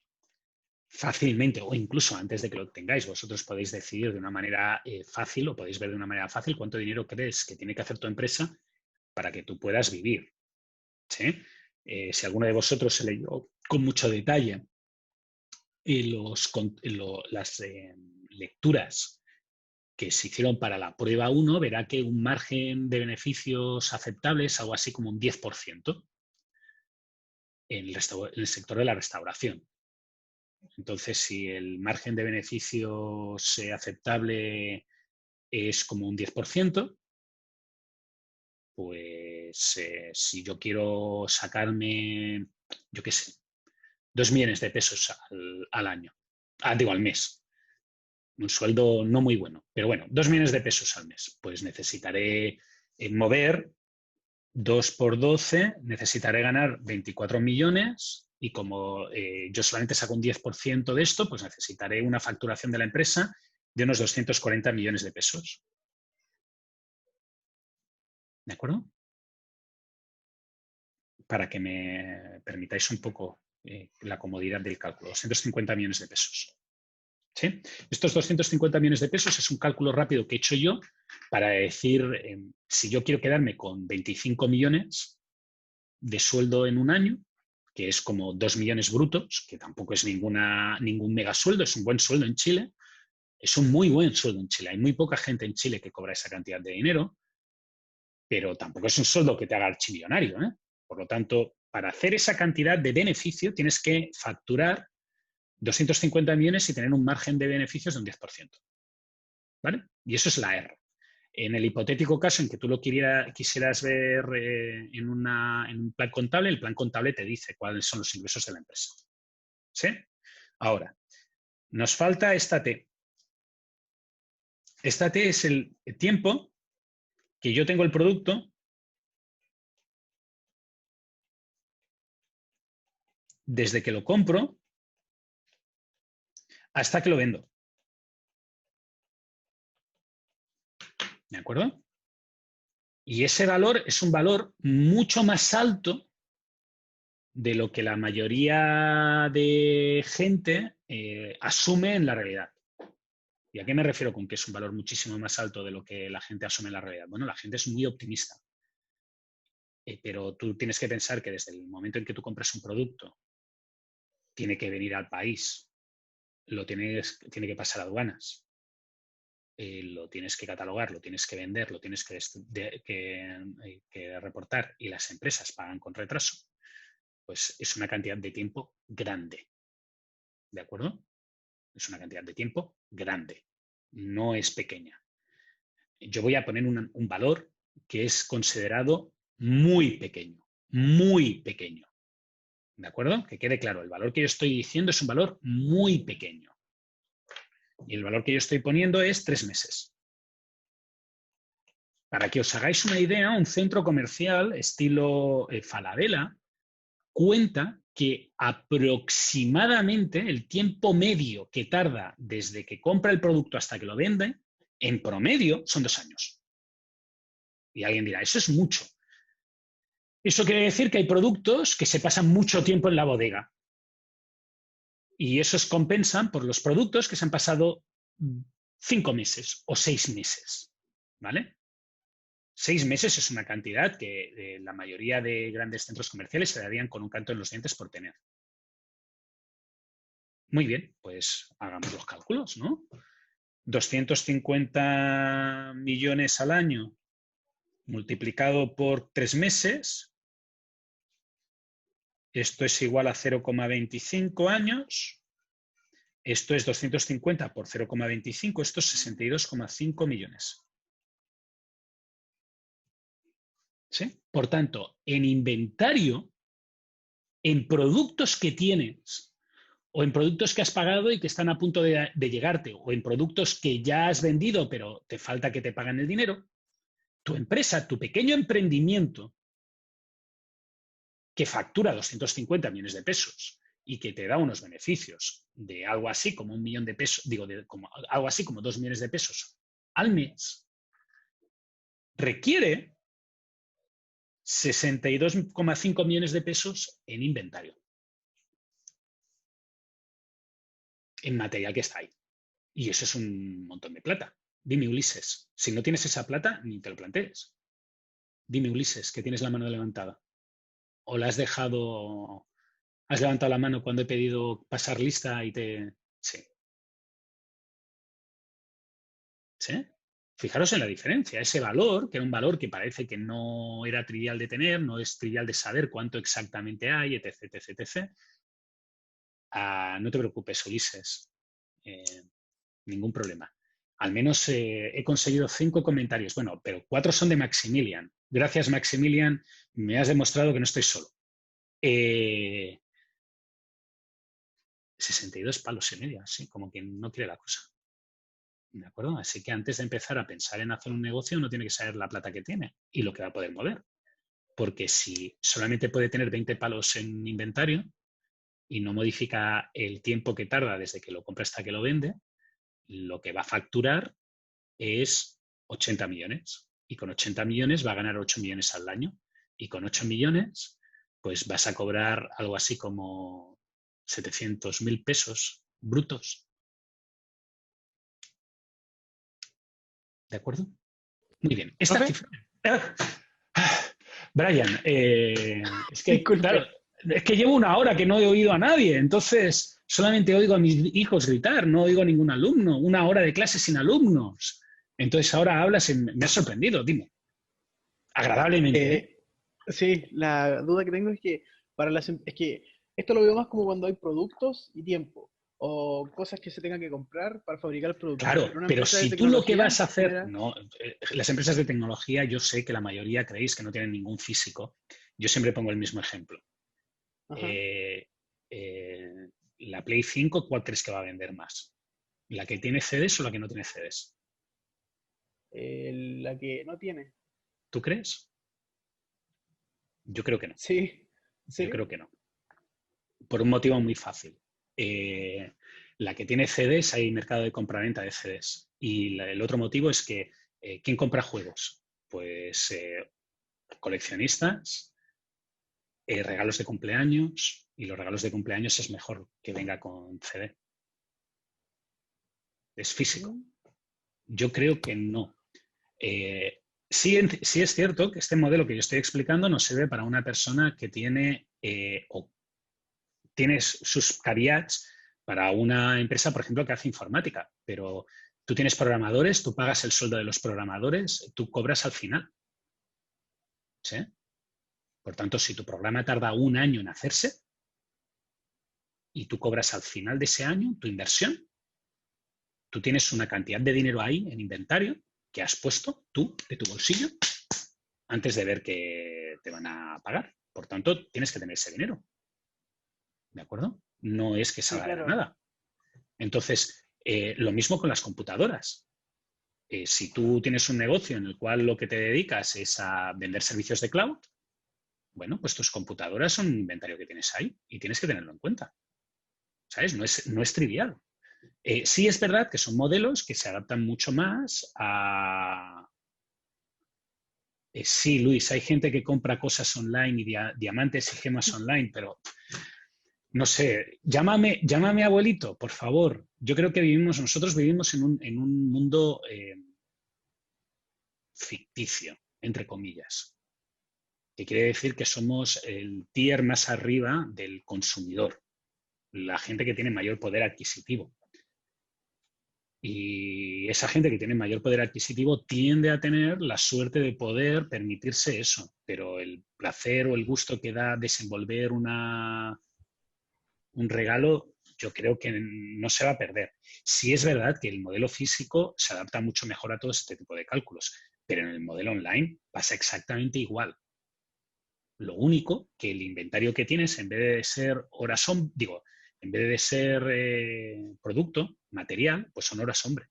fácilmente o incluso antes de que lo obtengáis. Vosotros podéis decidir de una manera fácil o podéis ver de una manera fácil cuánto dinero crees que tiene que hacer tu empresa para que tú puedas vivir. ¿Sí? Si alguno de vosotros se leyó con mucho detalle las lecturas que se hicieron para la prueba 1, verá que un margen de beneficios aceptable es algo así como un 10% en el sector de la restauración. Entonces, si el margen de beneficios aceptable es como un 10%, pues si yo quiero sacarme, yo qué sé, 2 millones de pesos al año, digo al mes, un sueldo no muy bueno, pero bueno, 2 millones de pesos al mes, pues necesitaré mover 2 por 12, necesitaré ganar 24 millones y como yo solamente saco un 10% de esto, pues necesitaré una facturación de la empresa de unos 240 millones de pesos. ¿De acuerdo? Para que me permitáis un poco la comodidad del cálculo. 250 millones de pesos. ¿Sí? Estos 250 millones de pesos es un cálculo rápido que he hecho yo para decir, si yo quiero quedarme con 25 millones de sueldo en un año, que es como 2 millones brutos, que tampoco es ningún mega sueldo, es un buen sueldo en Chile, es un muy buen sueldo en Chile. Hay muy poca gente en Chile que cobra esa cantidad de dinero, pero tampoco es un sueldo que te haga archimillonario, ¿eh? Por lo tanto, para hacer esa cantidad de beneficio tienes que facturar 250 millones y tener un margen de beneficios de un 10%. ¿Vale? Y eso es la R. En el hipotético caso en que tú lo quisieras ver en un plan contable, el plan contable te dice cuáles son los ingresos de la empresa. ¿Sí? Ahora, nos falta esta T. Esta T es el tiempo que yo tengo el producto desde que lo compro hasta que lo vendo. ¿De acuerdo? Y ese valor es un valor mucho más alto de lo que la mayoría de gente asume en la realidad. ¿Y a qué me refiero con que es un valor muchísimo más alto de lo que la gente asume en la realidad? Bueno, la gente es muy optimista. Pero tú tienes que pensar que desde el momento en que tú compras un producto, tiene que venir al país, tiene que pasar aduanas, lo tienes que catalogar, lo tienes que vender, lo tienes que reportar y las empresas pagan con retraso, pues es una cantidad de tiempo grande. ¿De acuerdo? Es una cantidad de tiempo grande. No es pequeña. Yo voy a poner un valor que es considerado muy pequeño. Muy pequeño. ¿De acuerdo? Que quede claro, el valor que yo estoy diciendo es un valor muy pequeño. Y el valor que yo estoy poniendo es 3 meses. Para que os hagáis una idea, un centro comercial estilo Falabella cuenta que aproximadamente el tiempo medio que tarda desde que compra el producto hasta que lo vende, en promedio, son 2 años. Y alguien dirá, eso es mucho. Eso quiere decir que hay productos que se pasan mucho tiempo en la bodega. Y esos compensan por los productos que se han pasado 5 meses o 6 meses. ¿Vale? 6 meses es una cantidad que la mayoría de grandes centros comerciales se darían con un canto en los dientes por tener. Muy bien, pues hagamos los cálculos, ¿no? 250 millones al año multiplicado por 3 meses, esto es igual a 0,25 años, esto es 250 por 0,25, esto es 62,5 millones. ¿Sí? Por tanto, en inventario, en productos que tienes o en productos que has pagado y que están a punto de llegarte, o en productos que ya has vendido pero te falta que te paguen el dinero, tu empresa, tu pequeño emprendimiento que factura 250 millones de pesos y que te da unos beneficios de algo así como 1 millón de pesos, algo así como 2 millones de pesos al mes, requiere 62,5 millones de pesos en inventario, en material que está ahí. Y eso es un montón de plata. Dime, Ulises, si no tienes esa plata, ni te lo plantees. Dime, Ulises, que tienes la mano levantada. ¿O la has dejado, has levantado la mano cuando he pedido pasar lista y te... Sí. ¿Sí? Fijaros en la diferencia. Ese valor, que era un valor que parece que no era trivial de tener, no es trivial de saber cuánto exactamente hay, etc., etc., etc. No te preocupes, Ulises. Ningún problema. Al menos he conseguido 5 comentarios. Bueno, pero 4 son de Maximilian. Gracias, Maximilian. Me has demostrado que no estoy solo. 62 palos y medio, así como quien no quiere la cosa. ¿De acuerdo? Así que antes de empezar a pensar en hacer un negocio, uno tiene que saber la plata que tiene y lo que va a poder mover. Porque si solamente puede tener 20 palos en inventario y no modifica el tiempo que tarda desde que lo compra hasta que lo vende, lo que va a facturar es 80 millones. Y con 80 millones va a ganar 8 millones al año. Y con 8 millones, pues vas a cobrar algo así como 700.000 pesos brutos. ¿De acuerdo? Muy bien. Esta cifra... Brian, es que, claro, es que llevo 1 hora que no he oído a nadie, entonces solamente oigo a mis hijos gritar, no oigo a ningún alumno, 1 hora de clase sin alumnos. Entonces ahora hablas y me has sorprendido, dime. Agradablemente, ¿eh? Sí, la duda que tengo es que es que esto lo veo más como cuando hay productos y tiempo, o cosas que se tengan que comprar para fabricar el producto. Claro, Pero una pero empresa de si tú lo que tecnología vas a hacer, genera. no, las empresas de tecnología, yo sé que la mayoría creéis que no tienen ningún físico. Yo siempre pongo el mismo ejemplo. Ajá. Eh, la Play 5, ¿cuál crees que va a vender más? ¿La que tiene CDs o la que no tiene CDs? la que no tiene. ¿Tú crees? Yo creo que no. Sí, ¿en Yo serio? creo que no. Por un motivo muy fácil. La que tiene CDs, hay mercado de compraventa de CDs. Y el otro motivo es que, ¿quién compra juegos? Pues coleccionistas, regalos de cumpleaños, y los regalos de cumpleaños es mejor que venga con CD. Es físico. Yo creo que no. Sí es cierto que este modelo que yo estoy explicando nos sirve para una persona que tiene o tiene sus caveats para una empresa, por ejemplo, que hace informática, pero tú tienes programadores, tú pagas el sueldo de los programadores, tú cobras al final. ¿Sí? Por tanto, si tu programa tarda un año en hacerse y tú cobras al final de ese año tu inversión, tú tienes una cantidad de dinero ahí en inventario que has puesto tú de tu bolsillo antes de ver que te van a pagar. Por tanto, tienes que tener ese dinero. ¿De acuerdo? No es que Sí, salga de la claro. nada. Entonces, lo mismo con las computadoras. Si tú tienes un negocio en el cual lo que te dedicas es a vender servicios de cloud, bueno, pues tus computadoras son un inventario que tienes ahí y tienes que tenerlo en cuenta. ¿Sabes? No es trivial. Sí es verdad que son modelos que se adaptan mucho más a... sí, Luis, hay gente que compra cosas online y diamantes y gemas online, pero no sé, llámame abuelito, por favor. Yo creo que nosotros vivimos en un mundo ficticio, entre comillas, que quiere decir que somos el tier más arriba del consumidor, la gente que tiene mayor poder adquisitivo. Y esa gente que tiene mayor poder adquisitivo tiende a tener la suerte de poder permitirse eso, pero el placer o el gusto que da desenvolver un regalo, yo creo que no se va a perder. Sí es verdad que el modelo físico se adapta mucho mejor a todo este tipo de cálculos, pero en el modelo online pasa exactamente igual. Lo único que el inventario que tienes, en vez de ser horas, en vez de ser producto, material, pues son horas hombre.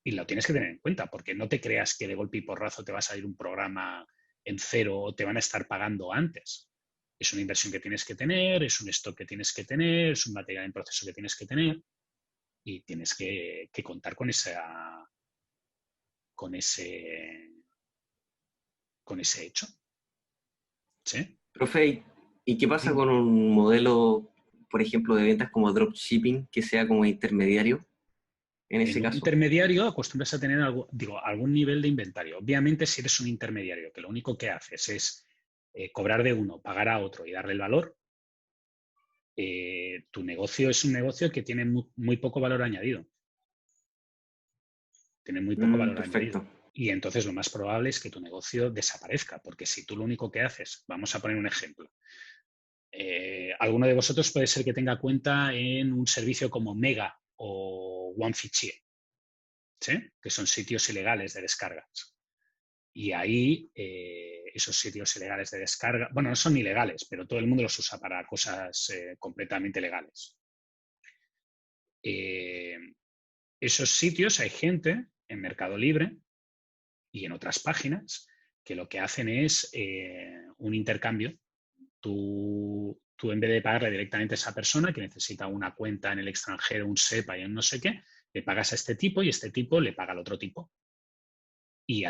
Y lo tienes que tener en cuenta, porque no te creas que de golpe y porrazo te va a salir un programa en cero o te van a estar pagando antes. Es una inversión que tienes que tener, es un stock que tienes que tener, es un material en proceso que tienes que tener y tienes que contar con con ese hecho. ¿Sí? Profe, ¿y qué pasa Dime. con un modelo, por ejemplo, de ventas como dropshipping, que sea como intermediario en ese En un caso? intermediario acostumbras a tener algún nivel de inventario. Obviamente, si eres un intermediario que lo único que haces es cobrar de uno, pagar a otro y darle el valor, tu negocio es un negocio que tiene muy poco valor añadido. Tiene muy poco valor añadido. Perfecto. Y entonces lo más probable es que tu negocio desaparezca, porque si tú lo único que haces, vamos a poner un ejemplo, alguno de vosotros puede ser que tenga cuenta en un servicio como Mega o OneFichier, ¿sí? Que son sitios ilegales de descargas. Y ahí esos sitios ilegales de descarga, bueno, no son ilegales, pero todo el mundo los usa para cosas completamente legales. Esos sitios hay gente en Mercado Libre y en otras páginas que lo que hacen es un intercambio. Tú en vez de pagarle directamente a esa persona que necesita una cuenta en el extranjero, un SEPA y un no sé qué, le pagas a este tipo y este tipo le paga al otro tipo. Y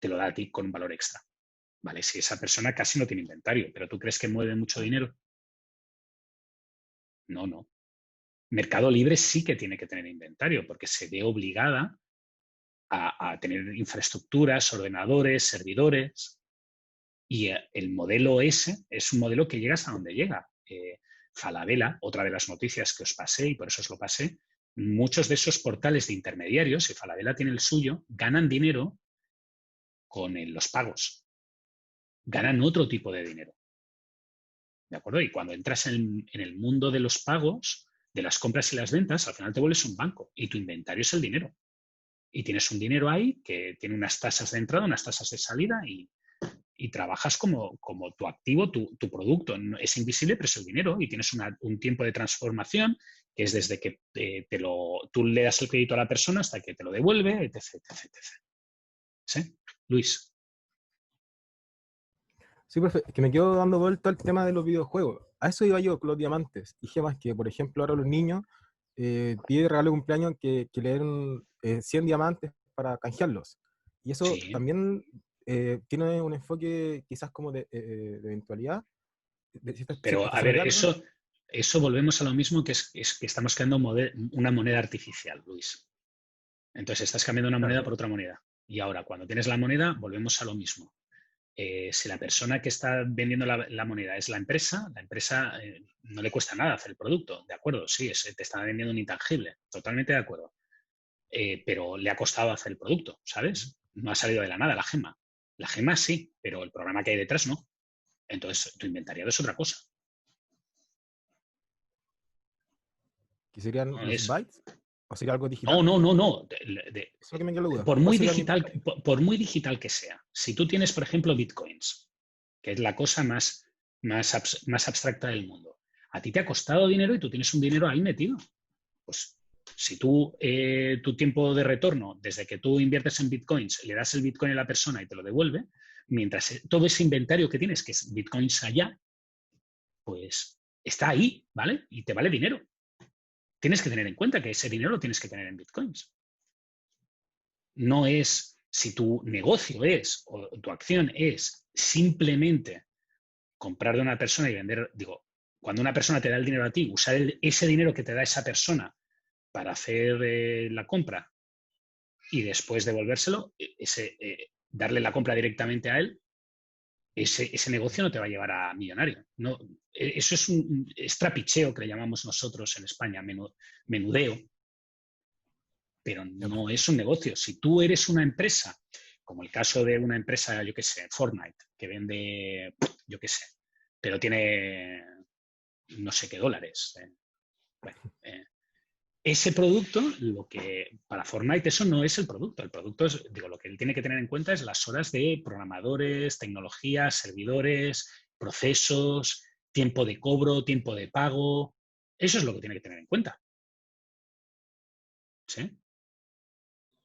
te lo da a ti con un valor extra. ¿Vale? Si esa persona casi no tiene inventario, pero ¿tú crees que mueve mucho dinero? No, no. Mercado Libre sí que tiene que tener inventario porque se ve obligada a tener infraestructuras, ordenadores, servidores. Y el modelo S es un modelo que llega hasta donde llega. Falabella, otra de las noticias que os pasé y por eso os lo pasé, muchos de esos portales de intermediarios, y Falabella tiene el suyo, ganan dinero con los pagos. Ganan otro tipo de dinero. ¿De acuerdo? Y cuando entras en el mundo de los pagos, de las compras y las ventas, al final te vuelves un banco y tu inventario es el dinero. Y tienes un dinero ahí que tiene unas tasas de entrada, unas tasas de salida y trabajas como tu activo, tu producto. Es invisible, pero es el dinero y tienes un tiempo de transformación que es desde que tú le das el crédito a la persona hasta que te lo devuelve, etc, etc, etc. ¿Sí? Luis. Sí, profe, es que me quedo dando vuelta al tema de los videojuegos. A eso iba yo con los diamantes. Dije más que, por ejemplo, ahora los niños piden regalo de cumpleaños que le den 100 diamantes para canjearlos. Y eso Sí. también tiene un enfoque quizás como de eventualidad. Pero, a ver, eso volvemos a lo mismo, que es que estamos creando una moneda artificial, Luis. Entonces, estás cambiando una moneda por otra moneda. Y ahora, cuando tienes la moneda, volvemos a lo mismo. Si la persona que está vendiendo la moneda es la empresa no le cuesta nada hacer el producto, ¿de acuerdo? Sí, te está vendiendo un intangible, totalmente de acuerdo. Pero le ha costado hacer el producto, ¿sabes? No ha salido de la nada la gema. La gema sí, pero el programa que hay detrás no. Entonces, tu inventariado es otra cosa. ¿Que serían No, los bytes? ¿O sería algo digital? no. Eso es lo que me queda la duda. Por muy digital que sea. Si tú tienes, por ejemplo, bitcoins, que es la cosa más abstracta del mundo, a ti te ha costado dinero y tú tienes un dinero ahí metido. Pues si tú, tu tiempo de retorno, desde que tú inviertes en bitcoins, le das el bitcoin a la persona y te lo devuelve, mientras todo ese inventario que tienes, que es bitcoins allá, pues está ahí, ¿vale? Y te vale dinero. Tienes que tener en cuenta que ese dinero lo tienes que tener en bitcoins. No es, si tu negocio es, o tu acción es simplemente comprar de una persona y vender, digo, cuando una persona te da el dinero a ti, usar ese dinero que te da esa persona para hacer la compra y después devolvérselo, darle la compra directamente a él, ese negocio no te va a llevar a millonario. No, eso es trapicheo, que le llamamos nosotros en España, menudeo, pero no es un negocio. Si tú eres una empresa, como el caso de una empresa, yo qué sé, Fortnite, que vende, yo qué sé, pero tiene no sé qué dólares. Bueno, ese producto, para Fortnite eso no es el producto. El producto es, digo, lo que él tiene que tener en cuenta es las horas de programadores, tecnologías, servidores, procesos, tiempo de cobro, tiempo de pago. Eso es lo que tiene que tener en cuenta. ¿Sí?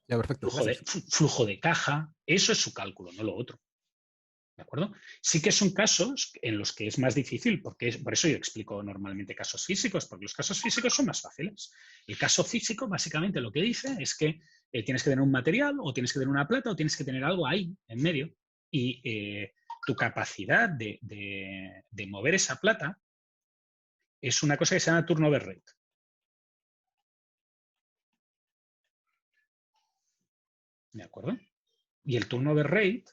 Ya, perfecto. Flujo de caja, eso es su cálculo, no lo otro. ¿De acuerdo? Sí que son casos en los que es más difícil, porque por eso yo explico normalmente casos físicos, porque los casos físicos son más fáciles. El caso físico básicamente lo que dice es que tienes que tener un material, o tienes que tener una plata, o tienes que tener algo ahí, en medio, y tu capacidad de mover esa plata es una cosa que se llama turnover rate. ¿De acuerdo? Y el turnover rate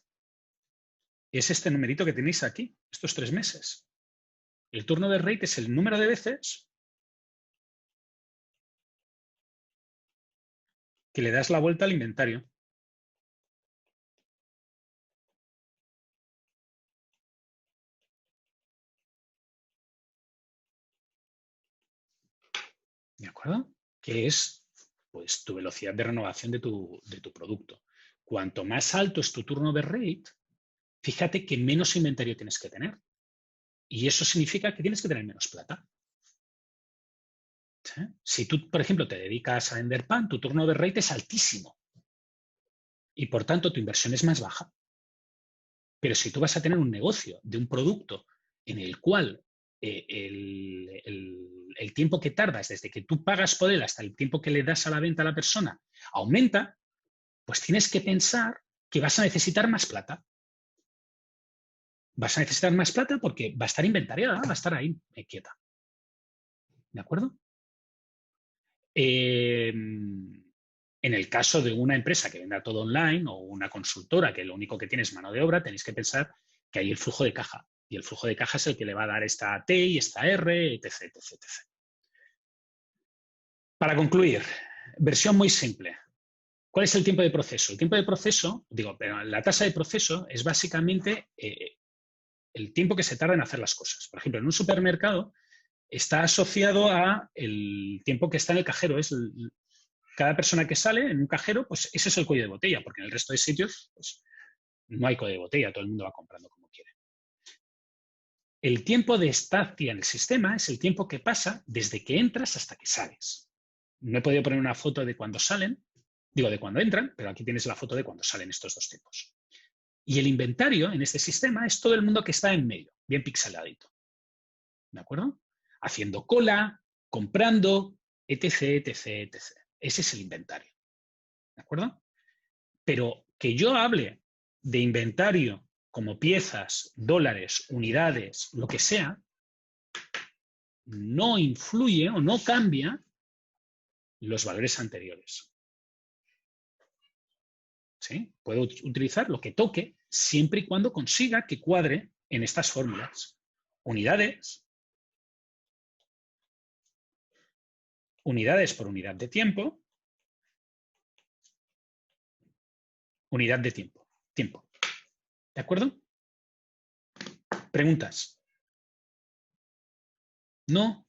es este numerito que tenéis aquí, estos 3 meses. El turnover rate es el número de veces que le das la vuelta al inventario. ¿De acuerdo? Que es, pues, tu velocidad de renovación de tu producto. Cuanto más alto es tu turnover rate, fíjate que menos inventario tienes que tener. Y eso significa que tienes que tener menos plata. ¿Sí? Si tú, por ejemplo, te dedicas a vender pan, tu turnover rate es altísimo. Y por tanto, tu inversión es más baja. Pero si tú vas a tener un negocio de un producto en el cual el tiempo que tardas desde que tú pagas por él hasta el tiempo que le das a la venta a la persona aumenta, pues tienes que pensar que vas a necesitar más plata. Vas a necesitar más plata porque va a estar inventariada, va a estar ahí quieta. ¿De acuerdo? En el caso de una empresa que venda todo online o una consultora que lo único que tiene es mano de obra, tenéis que pensar que hay el flujo de caja. Y el flujo de caja es el que le va a dar esta T y esta R, etc, etc, etc. Para concluir, versión muy simple. ¿Cuál es el tiempo de proceso? El tiempo de proceso, la tasa de proceso es básicamente el tiempo que se tarda en hacer las cosas. Por ejemplo, en un supermercado está asociado a el tiempo que está en el cajero. Cada persona que sale en un cajero, pues ese es el cuello de botella, porque en el resto de sitios pues, no hay cuello de botella, todo el mundo va comprando como quiere. El tiempo de estancia en el sistema es el tiempo que pasa desde que entras hasta que sales. No he podido poner una foto de cuando salen, Digo, de cuando entran, pero aquí tienes la foto de cuando salen estos dos tipos. Y el inventario en este sistema es todo el mundo que está en medio, bien pixeladito. ¿De acuerdo? Haciendo cola, comprando, etc, etc, etc. Ese es el inventario. ¿De acuerdo? Pero que yo hable de inventario como piezas, dólares, unidades, lo que sea, no influye o no cambia los valores anteriores. ¿Sí? Puedo utilizar lo que toque siempre y cuando consiga que cuadre en estas fórmulas. Unidades por unidad de tiempo, unidad de tiempo, tiempo. ¿De acuerdo? ¿Preguntas? ¿No?